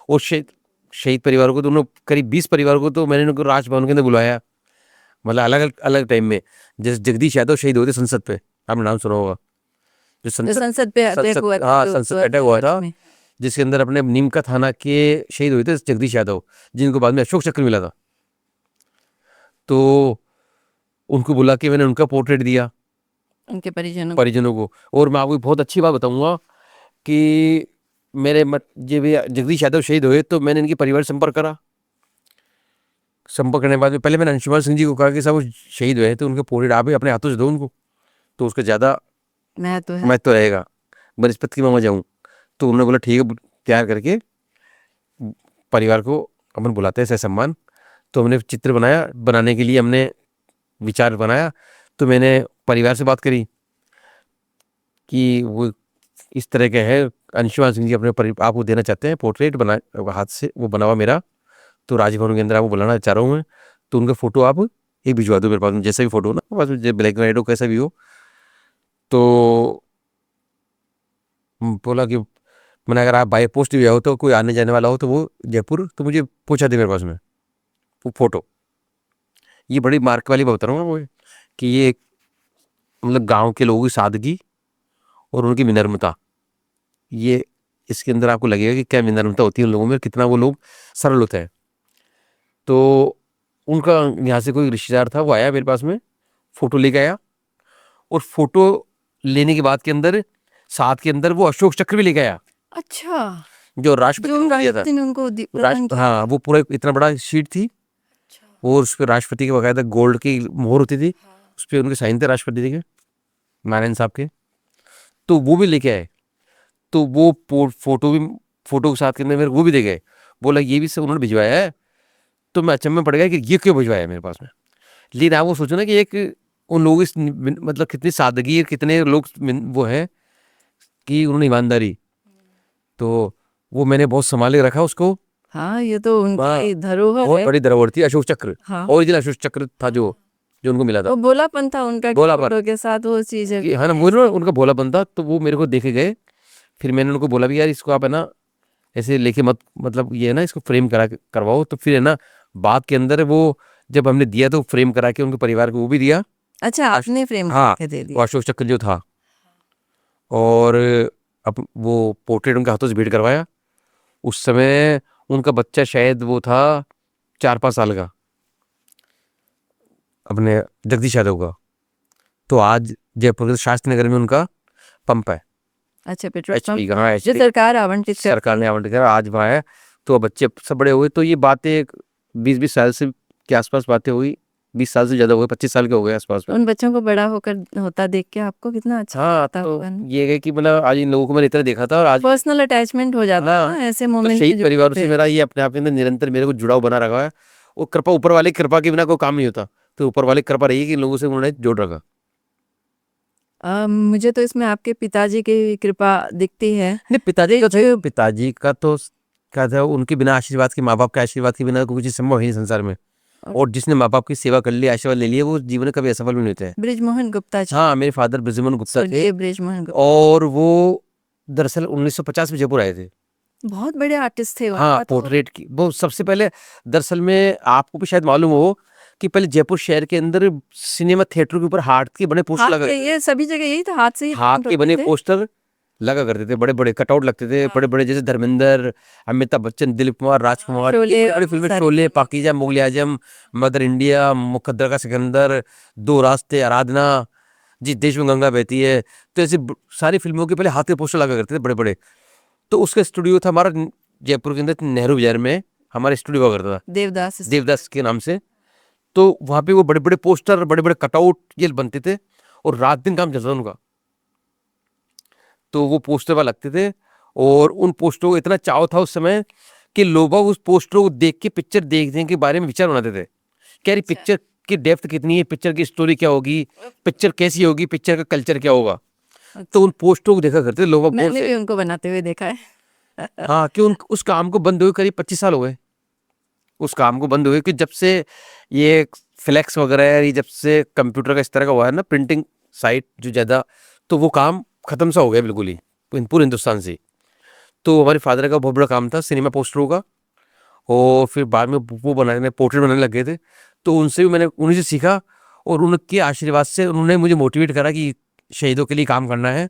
और शहीद परिवारों को दोनों करीब 20 परिवारों को तो मैंने उनको राजभवन के अंदर बुलाया, मतलब अलग अलग टाइम में। जैसे जगदीश यादव शहीद हुए थे संसद पे, आपने नाम सुना होगा, जो जो संसद पे अटैक हुआ था, हाँ जो संसद अटैक हुआ था, में। जिसके अंदर अपने नीमका थाना के शहीद हुए थे जगदीश यादव, जिनको बाद में अशोक चक्र मिला था। तो उनको बुला के मैंने उनका पोर्ट्रेट दिया उनके परिजनों को। और मैं आपको बहुत अच्छी बात बताऊंगा कि मेरे जब जगदीश यादव शहीद हुए तो मैंने इनके परिवार से संपर्क करा। संपर्क करने के बाद में पहले मैंने अंशुमान सिंह जी को कहा कि साहब वो शहीद हुए तो उनके पोर्ट्रेट आप ही अपने हाथों से दो उनको, तो उसका ज़्यादा महत्व है। महत्व रहेगा, बनस्पत की मैं जाऊँ। तो उन्होंने बोला ठीक है, तैयार करके परिवार को अपन बुलाते हैं सम्मान। तो हमने चित्र बनाया, बनाने के लिए हमने विचार बनाया, तो मैंने परिवार से बात करी कि वो इस तरह के हैं, अंशुमान सिंह जी अपने आपको देना चाहते हैं पोर्ट्रेट बना हाथ से वो बना हुआ मेरा, तो राजभवन के अंदर आपको बुलाना चाह रहा हूँ मैं, तो उनका फोटो आप एक भिजवा दो मेरे पास में, जैसा भी फोटो हो ना, बस ब्लैक एंड वाइट हो कैसा भी हो। तो बोला कि मैंने अगर आप बाई पोस्ट भी आओ तो कोई आने जाने वाला हो तो वो जयपुर तो मुझे पहुँचा दे मेरे पास में वो फोटो। ये बड़ी मार्क वाली बात बता रहा हूँ वो, कि ये मतलब गांव के लोगों की सादगी और उनकी विनम्रता, ये इसके अंदर आपको लगेगा कि क्या विनम्रता होती है उन लोगों में, कितना वो लोग सरल होते हैं। तो उनका यहाँ से कोई रिश्तेदार था, वो आया मेरे पास में, फोटो लेके आया, और फोटो लेने के बाद के अंदर साथ के अंदर वो अशोक चक्र भी लेके आया, अच्छा, जो राष्ट्रपति जो ने दिया था। राष्ट्रपति ने उनको प्रदान किया। हाँ वो पूरा इतना बड़ा शीट थी, और उस पर राष्ट्रपति के बकायदा गोल्ड की मोहर होती थी, उस पर उनके साइन थे राष्ट्रपति के नारायण साहब के, तो वो भी लेके आए। तो वो फोटो के साथ के अंदर मेरे वो भी दे गए, बोला ये भी सब उन्होंने भिजवाया है। तो मैं अचंभे में पड़ गया कि ये क्यों भिजवाया है मेरे पास में। लेकिन आप वो सोचो ना कि एक उन लोगों की मतलब कितनी सादगी, कितने लोग वो है कि उन्होंने ईमानदारी, तो वो मैंने बहुत संभाल के रखा उसको। हाँ, ये तो उनकी धरोहर बहुत है। बड़ी धरोहर थी, अशोक चक्र, हाँ, ओरिजिनल अशोक चक्र था जो उनको मिला था। वो भोलापन था उनका, भोलापन। फोटो के साथ वो चीज है। है ना, वो ना उनका भोलापन था। तो वो मेरे को देखे गए, फिर मैंने उनको बोला भी यार इसको आप है ना ऐसे लेके मत, मतलब ये है ना इसको फ्रेम करवाओ। तो फिर है ना बाद के अंदर वो जब हमने दिया तो फ्रेम करा के उनके परिवार को वो भी दिया। अच्छा, आपने फ्रेम हाँ करके दे दिया। वो अशोक चक्र जो था, और अब वो पोर्ट्रेट उनके हाथों से भेंट करवाया। उस समय उनका बच्चा शायद वो था 4-5 साल का, अपने जगदीश यादव का। तो आज जयपुर के शास्त्री नगर में उनका पंप है, अच्छा, पेट्रोल HP पंप का। हाँ, जो HP सरकार आवंटित कर सरकार ने आवंटित करा, आज वहाँ है। तो बच्चे सब बड़े हुए, तो ये बातें 20-20 साल से के आसपास बातें हुई, 20 साल से ज़्यादा हो गए, 25 साल के हो गए आसपास में। उन बच्चों को बड़ा होकर होता देख के आपको कितना अच्छा हाँ, लगता तो होगा ना? ये है कि मतलब आज इन लोगों को मैंने इतना देखा था, और आज पर्सनल अटैचमेंट हो जाता है हाँ, ना ऐसे तो मोमेंट में शहीद जो परिवारों से होते हैं। मेरा ये अपने आप के अंदर निरंतर मेरे को जुड़ाव बना रखा है। वो कृपा, ऊपर वाले की कृपा के बिना कोई काम नहीं होता। तो ऊपर वाले की कृपा रही है कि इन लोगों से उन्होंने जोड़ रखा। मुझे तो इसमें आपके पिताजी की कृपा दिखती है। नहीं, पिताजी का जो- पिताजी का तो क्या था, उनके बिना आशीर्वाद के, माँ बाप के आशीर्वाद के बिना कोई चीज संभव है नहीं संसार में। और जिसने माँ बाप की सेवा कर ली, आशीर्वाद ले लिया, वो जीवन में कभी असफल भी नहीं होते हैं। बृजमोहन गुप्ता जी, हाँ, मेरे फादर ब्रजमोहन गुप्ता थे, स्वर्गीय बृजमोहन गुप्ता और वो दरअसल 1950 में जयपुर आए थे। बहुत बड़े आर्टिस्ट थे। हाँ, उनका तो पोर्ट्रेट की वो सबसे पहले, दरअसल में आपको भी शायद मालूम हो कि पहले जयपुर शहर के अंदर सिनेमा थिएटर के ऊपर हाथ के बने पोस्टर हाथ लगा, के, ये सभी जगह यही था, हाथ से ही हाथ print के होते बने थे। पोस्टर लगा करते थे, बड़े बड़े कटआउट लगते थे, हाँ। बड़े बड़े, जैसे धर्मेंद्र, अमिताभ बच्चन, दिलीप कुमार, राजकुमार, शोले ये बड़ी और फिल्में, सारी शोले, फिल्में। पाकीजा, मुगले आजम, मदर इंडिया, मुकद्दर का सिकंदर, दो रास्ते, आराधना, जिस देश में गंगा बहती है। तो ऐसी सारी फिल्मों के पहले हाथ के पोस्टर लगा करते थे, बड़े बड़े। तो उसका स्टूडियो था हमारा जयपुर के अंदर, नेहरू बाजार में हमारा स्टूडियो हुआ करता था, देवदास देवदास के नाम से। तो वहाँ पे वो बड़े बड़े पोस्टर, बड़े बड़े कटआउट ये बनते थे, और रात दिन काम चलता था उनका। तो वो पोस्टर वहाँ लगते थे, और उन पोस्टरों को इतना चाव था उस समय कि लोग उस पोस्टरों को देख के पिक्चर देखने के बारे में विचार बनाते थे। क्या पिक्चर की डेप्थ कितनी है, पिक्चर की स्टोरी क्या होगी, पिक्चर कैसी होगी, पिक्चर का कल्चर क्या होगा। तो उन पोस्टरों को देखा करते थे लोग। मैंने भी उनको बनाते हुए देखा है। हाँ, कि उस काम को बंद हुए करीब 25 साल हो गए। उस काम को बंद हुए कि जब से ये फ्लैक्स वगैरह, ये जब से कंप्यूटर का इस तरह का हुआ है ना, प्रिंटिंग साइट जो ज़्यादा, तो वो काम खत्म सा हो गया बिल्कुल ही पूरे हिंदुस्तान से। तो हमारे फादर का बहुत बड़ा काम था सिनेमा पोस्टरों का, और फिर बाद में वो बनाने, पोर्ट्रेट बनाने लग गए थे। तो उनसे भी मैंने उन्हीं से सीखा, और उनके आशीर्वाद से उन्होंने मुझे मोटिवेट करा कि शहीदों के लिए काम करना है।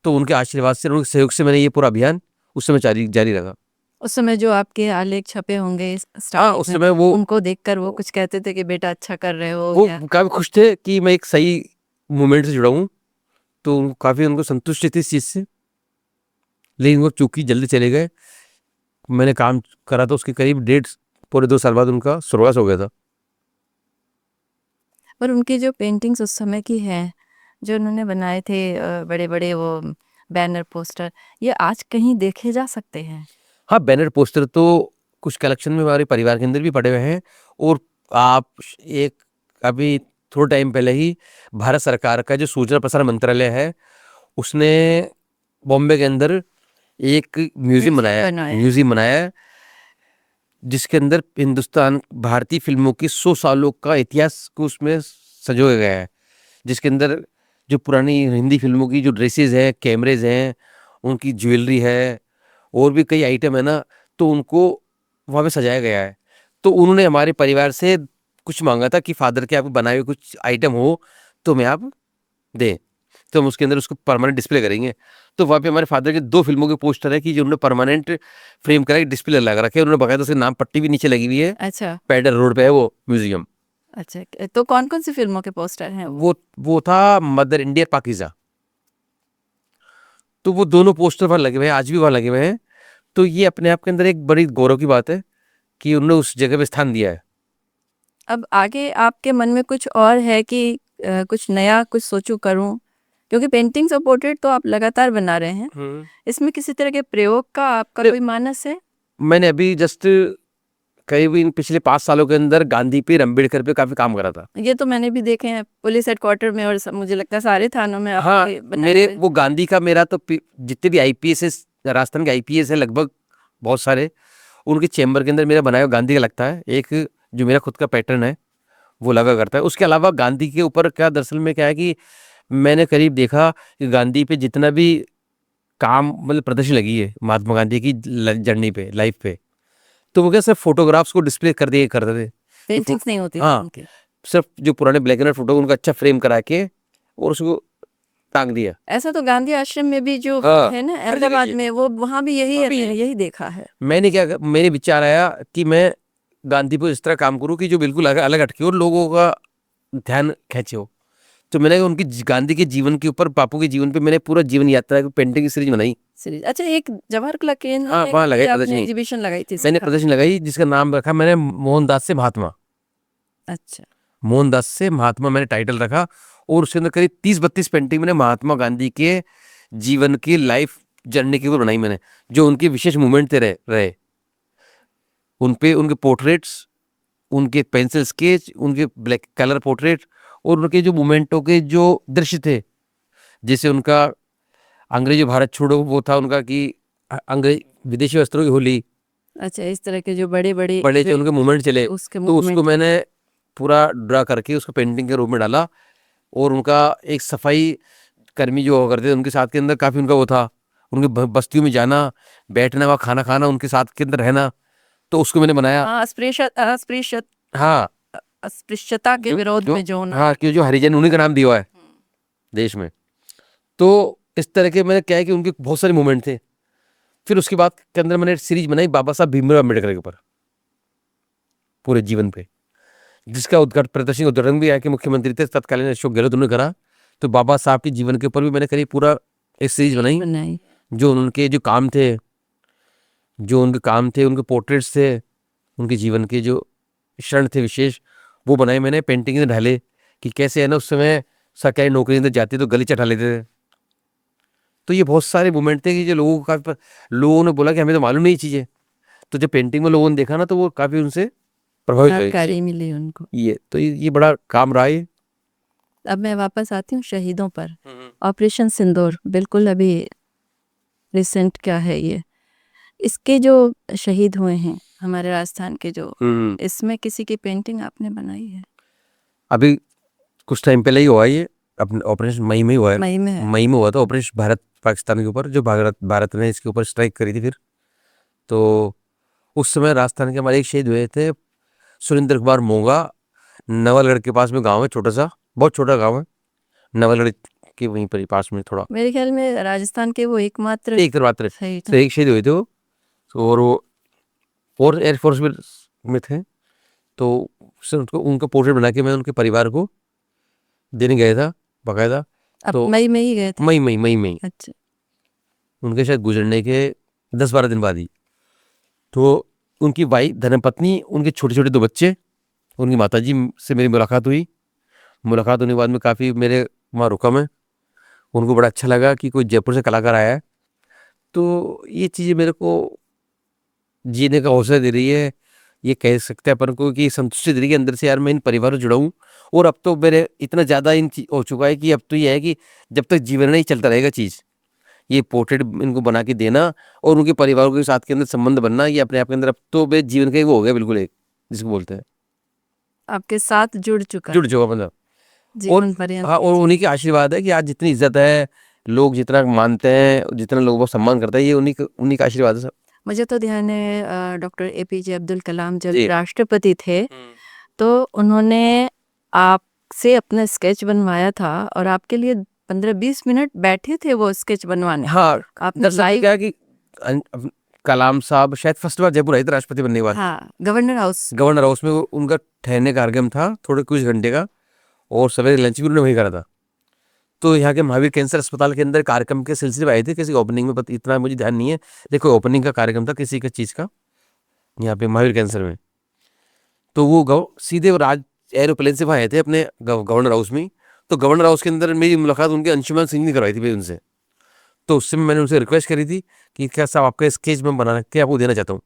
तो उनके आशीर्वाद से, उनके सहयोग से मैंने ये पूरा अभियान उस समय जारी रखा। उस समय जो आपके आलेख छपे होंगे हाँ, स्टार्टिंग उस में, समय वो उनको देखकर वो कुछ कहते थे कि बेटा अच्छा कर रहे हो या? काफ़ी खुश थे कि मैं एक सही मूवमेंट से जुड़ा हूँ। तो काफ़ी उनको संतुष्टि थी इस चीज़ से। लेकिन वो चूंकि जल्दी चले गए, मैंने काम करा था उसके करीब पूरे 2 साल बाद उनका स्वर्गवास हो गया था। पर उनकी जो पेंटिंग्स उस समय की हैं, जो उन्होंने बनाए थे बड़े बड़े वो बैनर पोस्टर, ये आज कहीं देखे जा सकते हैं? हाँ, बैनर पोस्टर तो कुछ कलेक्शन में हमारे परिवार के अंदर भी पड़े हुए हैं। और आप एक अभी थोड़ा टाइम पहले ही भारत सरकार का जो सूचना प्रसारण मंत्रालय है, उसने बॉम्बे के अंदर एक म्यूजियम बनाया है, जिसके अंदर हिंदुस्तान, भारतीय फिल्मों की 100 सालों का इतिहास को उसमें संजोया गया है। जिसके अंदर जो पुरानी हिंदी फिल्मों की जो ड्रेसेस हैं, कैमरेज हैं, उनकी ज्वेलरी है, और भी कई आइटम है ना, तो उनको वहाँ पे सजाया गया है। तो उन्होंने हमारे परिवार से कुछ मांगा था कि फादर के आप बनाए हुए कुछ आइटम हो तो मैं आप दें, तो हम उसके अंदर उसको परमानेंट डिस्प्ले करेंगे। तो वहाँ पे हमारे फादर के 2 फिल्मों के पोस्टर है कि जो उन्होंने परमानेंट फ्रेम करा, डिस्प्ले लगा रखे, उन्होंने बकायदा उसके नाम पट्टी भी नीचे लगी हुई है। अच्छा पैडर रोड पे है वो म्यूजियम। अच्छा, तो कौन कौन सी फिल्मों के पोस्टर हैं वो? वो था मदर इंडिया, पाकीजा। तो वो दोनों पोस्टर वहाँ लगे हुए हैं, आज भी वहाँ लगे हुए हैं। तो ये अपने आप के अंदर एक बड़ी गौरव की बात है कि उन्होंने उस जगह पे स्थान दिया है। अब आगे आपके मन में कुछ और है कि कुछ नया कुछ सोचूं करूं, क्योंकि पेंटिंग्स और पोर्ट्रेट तो आप लगातार बना रहे हैं, इसमें किसी तरह के प्रयोग का आपका कोई मानस है? मैंने अभी जस्ट करीब इन पिछले 5 सालों के अंदर गांधी पे, अम्बेडकर पे काफी काम करा था। ये तो मैंने भी देखे हैं पुलिस हेडक्वार्टर में, और मुझे लगता है सारे थानों में हाँ, आपके बनाए मेरे हुए। वो गांधी का, मेरा तो जितने भी IPS है, राजस्थान के IPS है लगभग बहुत सारे, उनके चेम्बर के अंदर मेरा बनाया हुआ गांधी का लगता है। एक जो मेरा खुद का पैटर्न है वो लगा करता है। उसके अलावा गांधी के ऊपर क्या, दरअसल में क्या है कि मैंने करीब देखा कि गांधी पे जितना भी काम, मतलब प्रदर्शनी लगी है महात्मा गांधी की जर्नी पे, लाइफ पे, तो वो क्या सिर्फ फोटोग्राफ्स को डिस्प्ले कर दिए करते थे। पेंटिंग्स नहीं होती थी हाँ, उनकी। सिर्फ जो पुराने ब्लैक एंड व्हाइट फोटो उनका अच्छा फ्रेम करा के और उसको टांग दिया। ऐसा तो गांधी आश्रम में भी जो हाँ, है ना हर जगह अहमदाबाद ये। में, वो वहां भी यही वहाँ भी है, यही देखा है। मैंने मेरे विचार आया कि मैं गांधी पर इस तरह काम करूं कि जो बिल्कुल अलग अलग हटके और लोगों का ध्यान खींचे हो। तो मैंने उनकी गांधी के जीवन के ऊपर, बापू के जीवन पे मैंने पूरा जीवन यात्रा की पेंटिंग की सीरीज बनाई। सीरीज। अच्छा, एक जवाहर कला केंद्र हाँ, में वहाँ लगाई ये आपने प्रदर्शनी। एग्जीबिशन लगाई थी मैंने इसका? प्रदर्शनी लगाई जिसका नाम रखा मैंने मोहनदास से महात्मा। अच्छा, मोहनदास से महात्मा मैंने टाइटल रखा, और उसके अंदर करीब 30-32 पेंटिंग मैंने महात्मा गांधी के जीवन की लाइफ जर्नी के ऊपर बनाई मैंने, जो उनके विशेष मूवमेंट थे रहे उन पे उनके पोर्ट्रेट्स, उनके पेंसिल स्केच, उनके ब्लैक कलर पोर्ट्रेट, और उनके जो मूवमेंटों के जो दृश्य थे, जैसे उनका अंग्रेजों भारत छोड़ो वो था उनका कि अंग्रेज विदेशी वस्त्रों की होली, अच्छा, इस तरह के जो बड़े बड़े बड़े जो उनके मूवमेंट चले, उसके तो उसको movement- मैंने पूरा ड्रा करके उसको पेंटिंग के रूप में डाला। और उनका एक सफाई कर्मी जो हुआ करते थे उनके साथ के अंदर काफ़ी उनका वो था, उनके बस्तियों में जाना, बैठना, वहाँ खाना खाना, उनके साथ के अंदर रहना, तो उसको मैंने बनाया। हाँ, हाँ, अस्पृश्यता के विरोध में जो हाँ, कि जो हरिजन उन्हीं का नाम दिया हुआ है देश में। तो इस तरह के मैंने क्या है कि उनके बहुत सारे मूवमेंट थे। फिर उसके बाद के अंदर मैंने सीरीज बनाई बाबा साहब भीमराव अम्बेडकर के ऊपर, पूरे जीवन पे, जिसका प्रदर्शनी उद्घाटन भी है कि मुख्यमंत्री थे तत्कालीन अशोक गहलोत, उन्होंने करा। तो बाबा साहब के जीवन के ऊपर भी मैंने करीब पूरा एक सीरीज बनाई, जो उनके जो काम थे, उनके पोर्ट्रेट्स थे, उनके जीवन के जो क्षण थे विशेष, वो बनाए मैंने, पेंटिंग में ढाले कि कैसे है ना उस समय सरकारी नौकरी अंदर जाते तो गली चढ़ा लेते थे। तो ये बहुत सारे मोमेंट थे कि जो लोगों ने बोला कि हमें तो मालूम नहीं चीज़ें, तो जब पेंटिंग में लोगों ने देखा ना तो वो काफ़ी उनसे प्रभावित हुए। जानकारी मिली उनको। ये बड़ा काम रहा है। अब मैं वापस आती हूँ शहीदों पर। ऑपरेशन सिंदूर बिल्कुल अभी रिसेंट क्या है ये, इसके जो शहीद हुए हैं हमारे राजस्थान के जो, इसमें किसी की पेंटिंग आपने बनाई है? अभी कुछ टाइम पहले ही हुआ ये, अपने ऑपरेशन मई में हुआ है। मई में है। मई में हुआ था ऑपरेशन भारत पाकिस्तान के ऊपर, जो भारत ने इसके ऊपर स्ट्राइक करी थी। फिर तो उस समय राजस्थान के हमारे एक शहीद हुए थे, सुरेंद्र कुमार मोंगा, नवलगढ़ के पास में गांव है, छोटा सा, बहुत छोटा गांव है, नवलगढ़ के वहीं पर ही पास में थोड़ा, मेरे ख्याल में राजस्थान के वो एकमात्र शहीद तो एक शहीद हुए थे वो। और वो और एयरफोर्स में थे। तो उनका पोर्ट्रेट बना के मैं उनके परिवार को देने गया था बाकायदा। तो मई में ही गए थे? मई। अच्छा, उनके शायद गुजरने के 10-12 दिन बाद ही। तो उनकी वाइफ, धर्मपत्नी, उनके छोटे छोटे 2 बच्चे, उनकी माताजी से मेरी मुलाकात हुई। मुलाकात होने के बाद में काफ़ी मेरे वहाँ रुका मैं, उनको बड़ा अच्छा लगा कि कोई जयपुर से कलाकार आया है। तो ये चीज़ें मेरे को जीने का हौसला दे रही है, ये कह सकते हैं अपन को कि संतुष्टि दे रही है अंदर से, यार मैं इन परिवारों से जुड़ा हूँ। और अब तो मेरे इतना ज़्यादा हो चुका है कि अब तो ये है कि जब तक जीवन नहीं चलता रहेगा चीज़, ये पोर्ट्रेट इनको बना के देना और उनके परिवारों के साथ के अंदर संबंध बनना, ये अपने आप के अंदर अब तो मेरे जीवन का ही वो हो गया बिल्कुल, एक जिसको बोलते हैं आपके साथ जुड़ चुका मतलब। जीवन पर्यंत। हाँ, और उन्हीं के आशीर्वाद है कि आज जितनी इज्जत है, लोग जितना मानते हैं, जितना लोगों को सम्मान करता है, ये उन्हीं का आशीर्वाद है सब। मुझे तो ध्यान है डॉक्टर APJ अब्दुल कलाम जब राष्ट्रपति थे तो उन्होंने आपसे अपना स्केच बनवाया था और आपके लिए 15-20 मिनट बैठे थे वो स्केच बनवाने। हाँ, आपने लाइव क्या कि कलाम साहब शायद फर्स्ट बार जयपुर आए थे राष्ट्रपति बनने के बाद। हाँ, गवर्नर हाउस में उनका ठहरने का कार्यक्रम था थोड़े कुछ घंटे का, और सवेरे लंच भी उन्होंने वही करा था। तो यहाँ के महावीर कैंसर अस्पताल के अंदर कार्यक्रम के सिलसिले में आए थे, किसी ओपनिंग में, इतना मुझे ध्यान नहीं है, देखो ओपनिंग का कार्यक्रम था किसी का चीज़ का यहाँ पे महावीर कैंसर में। तो वो सीधे राज एरोप्लेन से वहाँ आए थे अपने गवर्नर हाउस में। तो गवर्नर हाउस के अंदर मेरी मुलाकात उनके अंशुमान सिंह ने करवाई थी उनसे। तो उससे मैंने उनसे रिक्वेस्ट करी थी कि क्या साहब आपका स्केच मैं बना के आपको देना चाहता हूँ।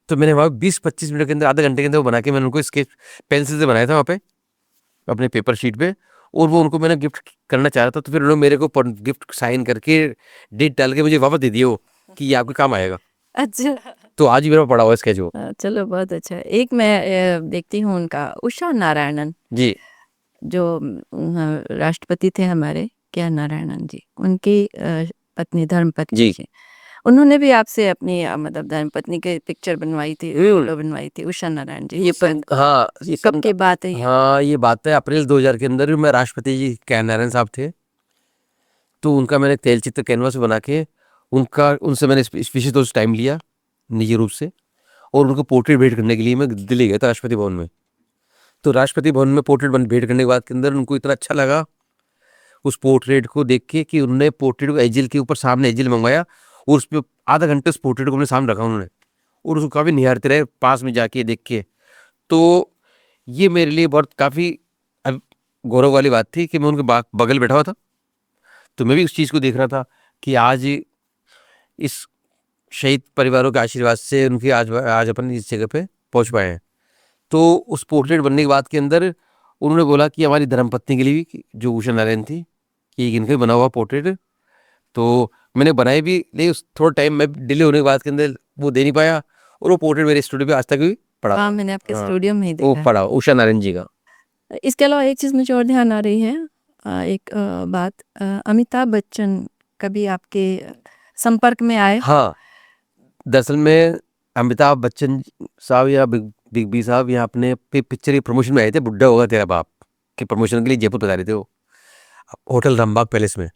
तो मैंने वहाँ 20-25 मिनट के अंदर, आधे घंटे के अंदर वो बना के मैंने उनको स्केच पेंसिल से बनाया था वहाँ पे अपने पेपर शीट पे, और वो उनको मैंने गिफ्ट करना चाह रहा था। तो फिर उन्होंने मेरे को गिफ्ट साइन करके डेट डाल के मुझे वापस दे दिए वो कि ये आपके काम आएगा। अच्छा, तो आज ही मेरा पड़ा हुआ स्केच वो। चलो, बहुत अच्छा। एक मैं देखती हूँ उनका, उषा नारायणन जी, जो राष्ट्रपति थे हमारे, क्या नारायणन जी, उनकी पत्नी, धर्मपत्नी जी, उन्होंने भी आपसे अपनी मतलब धर्मपत्नी के पिक्चर बनवाई थी, फोटो बनवाई थी, उषा नारायण जी। ये कब की बात है? हाँ, ये बात है अप्रैल 2000 के अंदर। मैं राष्ट्रपति जी के नारायण साहब थे, तो उनका मैंने तेल चित्र कैनवास बना के उनसे मैंने विशेष तौर से टाइम लिया निजी रूप से, और उनको पोर्ट्रेट भेंट करने के लिए मैं दिल्ली गया था राष्ट्रपति भवन में। तो राष्ट्रपति भवन में पोर्ट्रेट भेंट करने के बाद के अंदर उनको इतना अच्छा लगा उस पोर्ट्रेट को देख के कि उन्होंने पोर्ट्रेट को एजिल के ऊपर सामने एजिल मंगवाया और उस पर आधा घंटे उस पोर्ट्रेट को अपने सामने रखा उन्होंने, और उसको काफ़ी निहारते रहे पास में जाके देख के। तो ये मेरे लिए बहुत काफ़ी गौरव वाली बात थी कि मैं उनके बगल बैठा हुआ था, तो मैं भी उस चीज़ को देख रहा था कि आज इस शहीद परिवारों के आशीर्वाद से उनकी आज अपन इस जगह पे पहुंच पाए हैं। तो उस पोर्ट्रेट बनने के बाद के अंदर उन्होंने बोला कि हमारी धर्मपत्नी के लिए भी, जो उषा नारायण थी, कि इनका भी बना हुआ पोर्ट्रेट। तो मैंने बनाई भी, लेकिन थोड़ा टाइम में डिले होने के बाद के अंदर वो दे नहीं पाया, और वो पोर्ट्रेट मेरे स्टूडियो पे आज तक भी पड़ा। हाँ, मैंने आपके स्टूडियो में ही वो देखा पड़ा उषा नारायण जी का। है। इसके अलावा एक चीज़ मुझे और ध्यान आ रही है, एक बात, अमिताभ बच्चन कभी आपके संपर्क में आए? हाँ, दरअसल में अमिताभ बच्चन साहब या बिग बी साहब यहाँ अपने पिक्चर के प्रमोशन में आए थे, बुड्ढा होगा तेरा बाप के प्रमोशन के लिए जयपुर बता रहे थे वो, होटल रामबाग पैलेस में।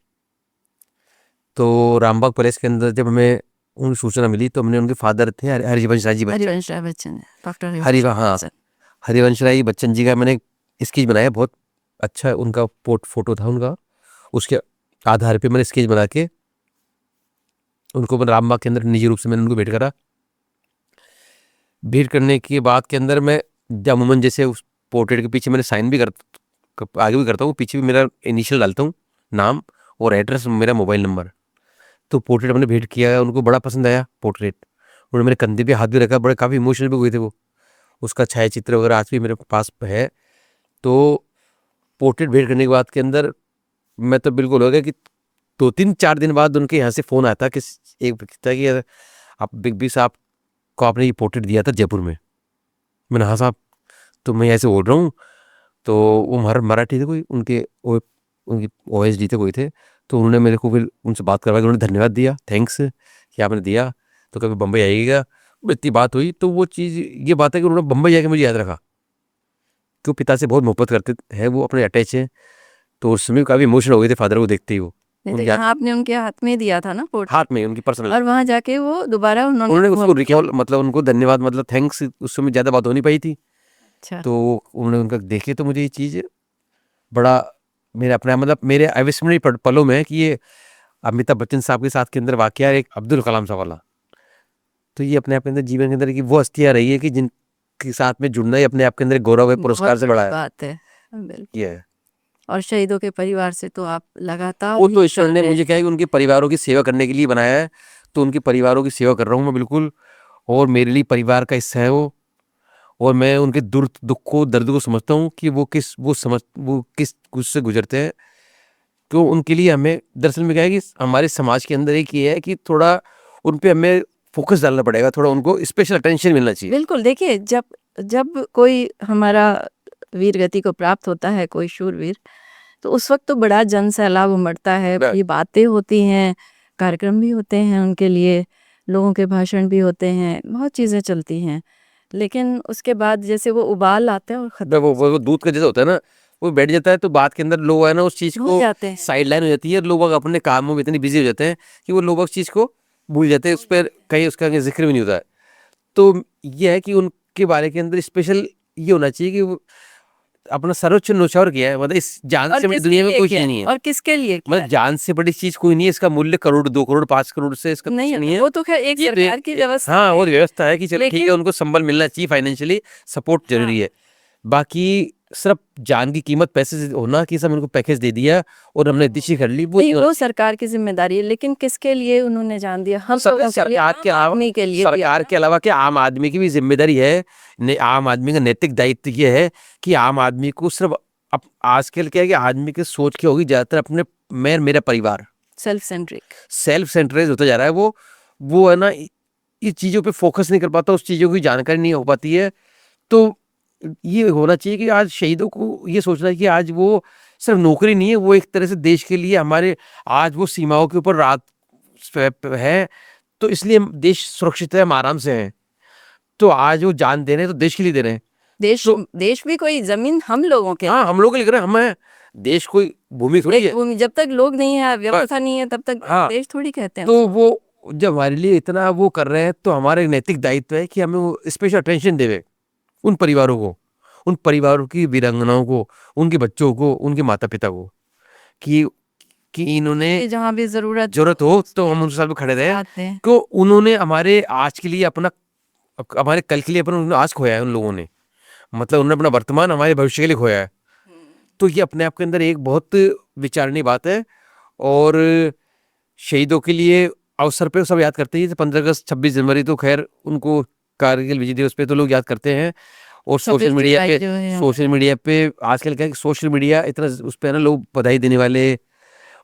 तो रामबाग पैलेस के अंदर जब हमें उन सूचना मिली तो हमने, उनके फादर थे हरिवंश राय जी बच्चन, हरिवंश राय बच्चन, डॉक्टर हरिवंश राय बच्चन जी का मैंने स्केच बनाया, बहुत अच्छा उनका फोटो था उनका, उसके आधार पे मैंने स्केच बना के उनको मैं रामबाग के अंदर निजी रूप से मैंने उनको भेंट करा। भेंट करने के बाद के अंदर मैं अमूमन जैसे उस पोर्ट्रेट के पीछे मैंने साइन भी आगे भी करता हूँ, पीछे भी मेरा इनिशियल डालता हूँ, नाम और एड्रेस, मेरा मोबाइल नंबर। तो पोर्ट्रेट हमने भेंट किया, उनको बड़ा पसंद आया पोर्ट्रेट, उन्होंने मेरे कंधे पे हाथ भी रखा, बड़े काफ़ी इमोशनल भी हुए थे वो, उसका छायाचित्र वगैरह आज भी मेरे पास है। तो पोर्ट्रेट भेंट करने के बाद के अंदर मैं तो बिल्कुल हो गया कि 2-3-4 दिन बाद उनके यहाँ से फ़ोन आया था कि एक था कि आप बिग बी साहब को आपने ये पोर्ट्रेट दिया था जयपुर में। मैंने हाँ साहब, तो मैं ऐसे बोल रहा हूँ। तो वो मराठी थे कोई, उनकी OSD थे कोई थे, तो उन्होंने मेरे को फिर उनसे बात करवा के उन्होंने धन्यवाद दिया, थैंक्स कि आपने दिया, तो कभी बम्बई आइएगा। इतनी बात हुई, तो वो चीज़ ये बात है कि उन्होंने बम्बई जाके मुझे याद रखा, क्यों पिता से बहुत मोहब्बत करते हैं वो, अपने अटैच हैं। तो उस समय काफ़ी इमोशनल हो गए थे फादर को देखते ही वो। तो यहाँ आपने उनके हाथ में दिया था ना पोर्ट्रेट, हाथ में उनकी पर्सनल, और वहाँ जाके वो दोबारा उन्होंने उसको रिकॉल, मतलब उनको धन्यवाद, मतलब थैंक्स, उस समय ज़्यादा बात हो नहीं पाई थी। अच्छा, तो उन्होंने उनका देखे, तो मुझे ये चीज़ बड़ा मेरे अपना, मतलब मेरे अविस्मरणीय पलों में है कि ये अमिताभ बच्चन साहब के साथ के अंदर वाकया एक अब्दुल कलाम साहब वाला, तो ये अपने आप के अंदर जीवन के अंदर की वो हस्तियाँ रही है कि जिनके साथ में जुड़ना ही अपने आप के अंदर गौरव है, पुरस्कार से बड़ा है बात है। बिल्कुल। ये है। और शहीदों के परिवार से तो आप लगातार वो तो ही ईश्वर ने जुड़े मुझे क्या है कि उनके परिवारों की सेवा करने के लिए बनाया है, तो उनके परिवारों की सेवा कर रहा हूँ मैं बिल्कुल, और मेरे लिए परिवार का हिस्सा है वो, और मैं उनके दुख को, दर्द को समझता हूँ कि वो किस कुछ से गुजरते हैं। तो उनके लिए हमें दरअसल में क्या है कि हमारे समाज के अंदर एक ये है कि थोड़ा उन पे हमें फोकस डालना पड़ेगा, थोड़ा उनको स्पेशल अटेंशन मिलना चाहिए। बिल्कुल, देखिए जब कोई हमारा वीर गति को प्राप्त होता है, कोई शूरवीर, तो उस वक्त तो बड़ा जन सैलाब उमड़ता है, ये बातें होती हैं, कार्यक्रम भी होते हैं उनके लिए, लोगों के भाषण भी होते हैं, बहुत चीज़ें चलती हैं, लेकिन उसके बाद जैसे वो उबाल आते हैं और खत्म वो दूध का जैसा होता है ना, वो बैठ जाता है, तो बात के अंदर लोग है ना उस चीज भूल को जाते हैं। साइड लाइन हो जाती है, लोग अपने कामों में इतने बिजी हो जाते हैं कि वो लोग उस चीज को भूल जाते हैं, उस पर कहीं उसका जिक्र भी नहीं होता है। तो ये है कि उनके बारे के अंदर स्पेशल ये होना चाहिए कि वो अपना सर्वोच्च न्यौछावर किया है, मतलब इस जान और से बड़ी किसके दुनिया में लिए कोई किया चीज है? नहीं है, और किसके लिए किया मतलब है? जान से बड़ी चीज कोई नहीं है, इसका मूल्य करोड़, 2 करोड़, 5 करोड़ से इसका नहीं कुछ नहीं है। वो तो खैर एक ये सरकार की व्यवस्था हाँ, है, और व्यवस्था है कि चलो ठीक है, लेकिन उनको संबल मिलना चाहिए, फाइनेंशियली सपोर्ट जरूरी है। बाकी सिर्फ जान की कीमत पैसे से होना कि सब उनको पैकेज दे दिया और हमने दिशी कर ली, वो नहीं, वो सरकार की जिम्मेदारी है, लेकिन किसके लिए उन्होंने जान दिया? हम लोगों के लिए, सरकार के आम अलावा, आदमी के लिए दिया सरकार ना। के अलावा क्या आम आदमी की भी जिम्मेदारी है। आम आदमी का नैतिक दायित्व ये है कि आम आदमी को सिर्फ अब आजकल क्या है कि आदमी की सोच क्या होगी ज्यादातर अपने मेरा परिवार, सेल्फ सेंट्रेज होता जा रहा है। वो है ना, इस चीजों पे फोकस नहीं कर पाता, उस चीजों की जानकारी नहीं हो पाती है। तो ये होना चाहिए कि आज शहीदों को ये सोचना है कि आज वो सिर्फ नौकरी नहीं है, वो एक तरह से देश के लिए हमारे, आज वो सीमाओं के ऊपर रात है, तो इसलिए देश सुरक्षित है, हम आराम से हैं। तो आज वो जान दे रहे हैं तो देश के लिए दे रहे हैं। देश भी कोई जमीन हम लोगों के, हाँ, हम लोग के लिए कर रहे हैं, हम हैं, देश कोई भूमि थोड़ी है। भूमि जब तक लोग नहीं है, व्यवस्था नहीं है, तब तक हाँ। देश थोड़ी कहते हैं। तो वो जब हमारे लिए इतना वो कर रहे हैं तो हमारा एक नैतिक दायित्व है कि हमें वो स्पेशल अटेंशन देवे उन परिवारों को, उन परिवारों की वीरांगनाओं को, उनके बच्चों को, उनके माता पिता को, कि इन्होंने जहाँ भी जरूरत हो तो हम उनके साथ में खड़े रहे। आते हैं। तो उन्होंने हमारे आज के लिए अपना, हमारे कल के लिए अपना आज खोया है उन लोगों ने, मतलब उन्होंने अपना वर्तमान हमारे भविष्य के लिए खोया है। तो ये अपने आप के अंदर एक बहुत विचारनीय बात है। और शहीदों के लिए अवसर पे सब याद करते हैं, जैसे 15 अगस्त 26 जनवरी तो खैर उनको कारगिल विजय दिवस पे तो लोग याद करते हैं। और सोशल मीडिया पे आजकल क्या है, सोशल मीडिया इतना उस पर ना लोग बधाई देने वाले,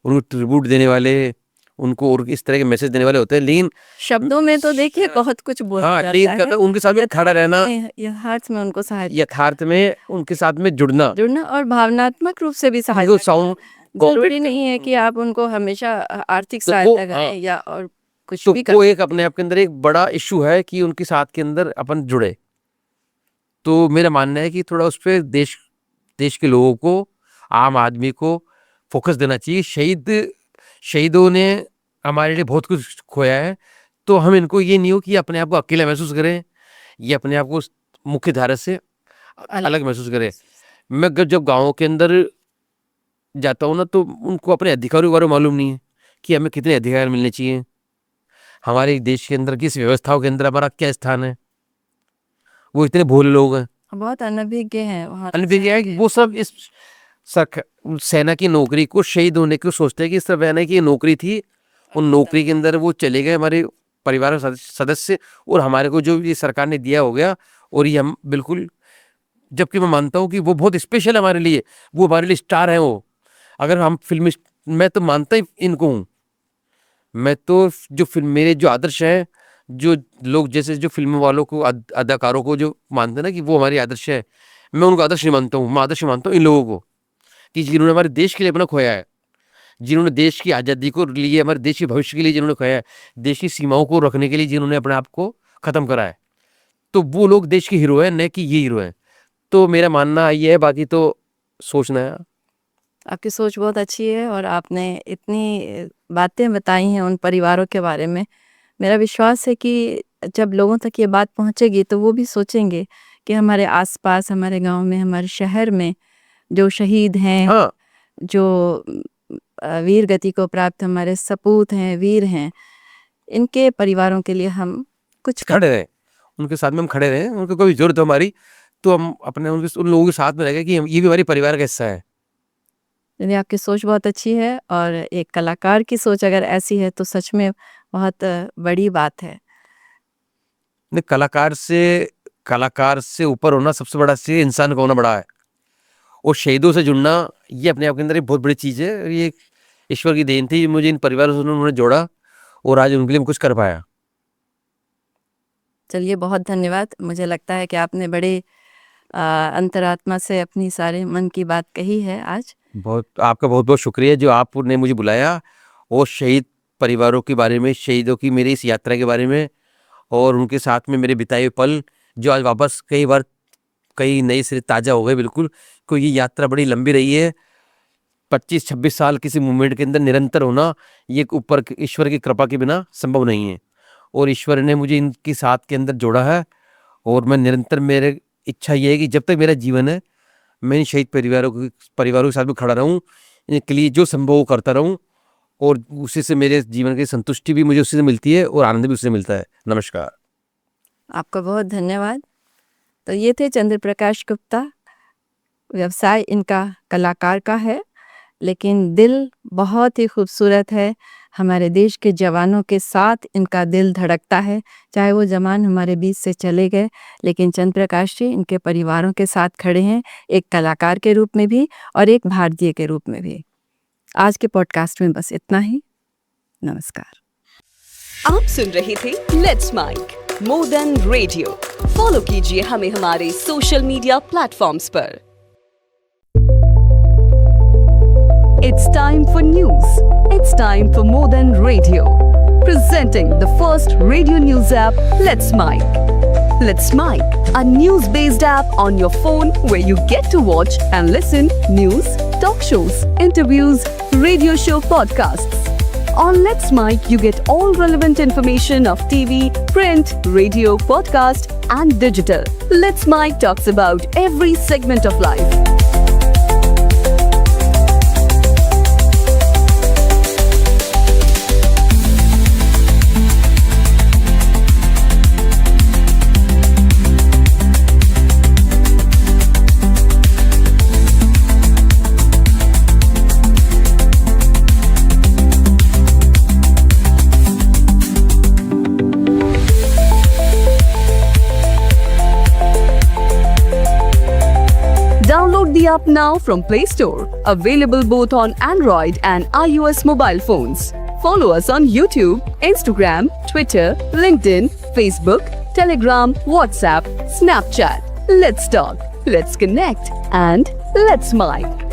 उनको ट्रिब्यूट देने वाले, उनको और इस तरह के मैसेज देने वाले होते हैं, लेकिन शब्दों में तो देखिए बहुत कुछ बोल लेकिन उनके साथ में खड़ा रहना, यथार्थ में उनको यथार्थ में उनके साथ में जुड़ना और भावनात्मक रूप से भी सहायता। जरूरी नहीं है कि आप उनको हमेशा आर्थिक सहायता करें या और कुछ भी वो एक अपने आप के अंदर एक बड़ा इश्यू है कि उनके साथ के अंदर अपन जुड़े। तो मेरा मानना है कि थोड़ा उस पर देश के लोगों को, आम आदमी को फोकस देना चाहिए। शहीदों ने हमारे लिए बहुत कुछ खोया है, तो हम इनको ये नहीं हो कि अपने आप को अकेला महसूस करें, ये अपने आप को मुख्य धारा से अलग महसूस करें। मैं जब गाँव के अंदर जाता हूँ ना, तो उनको अपने अधिकारों के बारे में मालूम नहीं है कि हमें कितने अधिकार मिलने चाहिए, हमारे देश के अंदर किस व्यवस्थाओं के अंदर हमारा क्या स्थान है। वो इतने भोले लोग हैं, बहुत अनभिज्ञ हैं वहाँ, अनभिज्ञ है। वो सब इस सेना की नौकरी को शहीद होने को सोचते हैं कि इस सेना की नौकरी थी, उन नौकरी के अंदर वो चले गए हमारे परिवार सदस्य, और हमारे को जो ये सरकार ने दिया हो गया। और ये हम बिल्कुल, जबकि मैं मानता हूँ कि वो बहुत स्पेशल है हमारे लिए, वो हमारे लिए स्टार हैं। वो अगर हम फिल्म, मैं तो मानता ही इनको हूँ, मैं तो जो फिल्म, मेरे जो आदर्श हैं, जो लोग जैसे जो फिल्म वालों को, अदाकारों को जो मानते हैं ना कि वो हमारी आदर्श है, मैं उनको आदर्श नहीं मानता हूँ। मैं आदर्श मानता हूँ इन लोगों को कि जिन्होंने हमारे देश के लिए अपना खोया है, जिन्होंने देश की आज़ादी को लिए, हमारे देश के भविष्य के लिए जिन्होंने खोया है, देश की सीमाओं को रखने के लिए जिन्होंने अपने आप को ख़त्म करा है, तो वो लोग देश के हीरो हैं, न कि ये हीरो हैं। तो मेरा मानना ये है, बाकी तो सोचना है। आपकी सोच बहुत अच्छी है और आपने इतनी बातें बताई हैं उन परिवारों के बारे में। मेरा विश्वास है कि जब लोगों तक ये बात पहुंचेगी तो वो भी सोचेंगे कि हमारे आसपास, हमारे गांव में, हमारे शहर में जो शहीद हैं, हाँ। जो वीर गति को प्राप्त हमारे सपूत हैं, वीर हैं, इनके परिवारों के लिए हम कुछ खड़े रहें, उनके साथ में हम खड़े रहें। उनको कोई जरूरत हो हमारी, तो हम अपने उन लोगों के साथ में रहेंगे कि ये भी हमारे परिवार का हिस्सा है। यानी आपकी सोच बहुत अच्छी है, और एक कलाकार की सोच अगर ऐसी है तो सच में बहुत बड़ी बात है। कलाकार से ऊपर होना सबसे बड़ा चीज, इंसान का होना बड़ा है। और शहीदों से जुड़ना ये अपने आप के अंदर एक बहुत बड़ी चीज़ है। और ये ईश्वर की देन थी, मुझे इन परिवारों से उन्होंने जोड़ा और आज उनके लिए मैं कुछ कर पाया। चलिए, बहुत धन्यवाद। मुझे लगता है कि आपने बड़े अंतरात्मा से अपनी सारे मन की बात कही है आज। आपका बहुत बहुत शुक्रिया जो आपने मुझे बुलाया, और शहीद परिवारों के बारे में, शहीदों की मेरी इस यात्रा के बारे में, और उनके साथ में मेरे बिताए हुए पल जो आज वापस कई नए सिरे ताज़ा हो गए। बिल्कुल, कोई ये यात्रा बड़ी लंबी रही है। 25-26 साल किसी मूवमेंट के अंदर निरंतर होना, ये ऊपर ईश्वर की कृपा के बिना संभव नहीं है। और ईश्वर ने मुझे इनके साथ के अंदर जोड़ा है, और मैं निरंतर, मेरी इच्छा ये है कि जब तक मेरा जीवन है, मैं इन शहीद परिवारों के साथ में खड़ा रहूं, इनके लिए जो संभव करता रहूं, और उसी से मेरे जीवन की संतुष्टि भी मुझे उसी से मिलती है और आनंद भी उससे मिलता है। नमस्कार। आपका बहुत धन्यवाद। तो ये थे चंद्र प्रकाश गुप्ता। व्यवसाय इनका कलाकार का है, लेकिन दिल बहुत ही खूबसूरत है। हमारे देश के जवानों के साथ इनका दिल धड़कता है, चाहे वो जवान हमारे बीच से चले गए, लेकिन चंद्र प्रकाश जी इनके परिवारों के साथ खड़े हैं, एक कलाकार के रूप में भी और एक भारतीय के रूप में भी। आज के पॉडकास्ट में बस इतना ही। नमस्कार। आप सुन रहे थे let's mic more than radio. Follow कीजिए हमें हमारे सोशल मीडिया प्लेटफॉर्म्स पर। It's time for news. It's time for More Than Radio. Presenting the first radio news app, Let's Mic. Let's Mic, a news-based app on your phone where you get to watch and listen news talk shows, interviews, radio show podcasts. On Let's Mic, you get all relevant information of TV, print, radio, podcast, and digital. Let's Mic talks about every segment of life. Download the app now from Play Store. Available both on Android and iOS mobile phones. Follow us on YouTube, Instagram, Twitter, LinkedIn, Facebook, Telegram, WhatsApp, Snapchat. Let's talk, let's connect, and let's mic.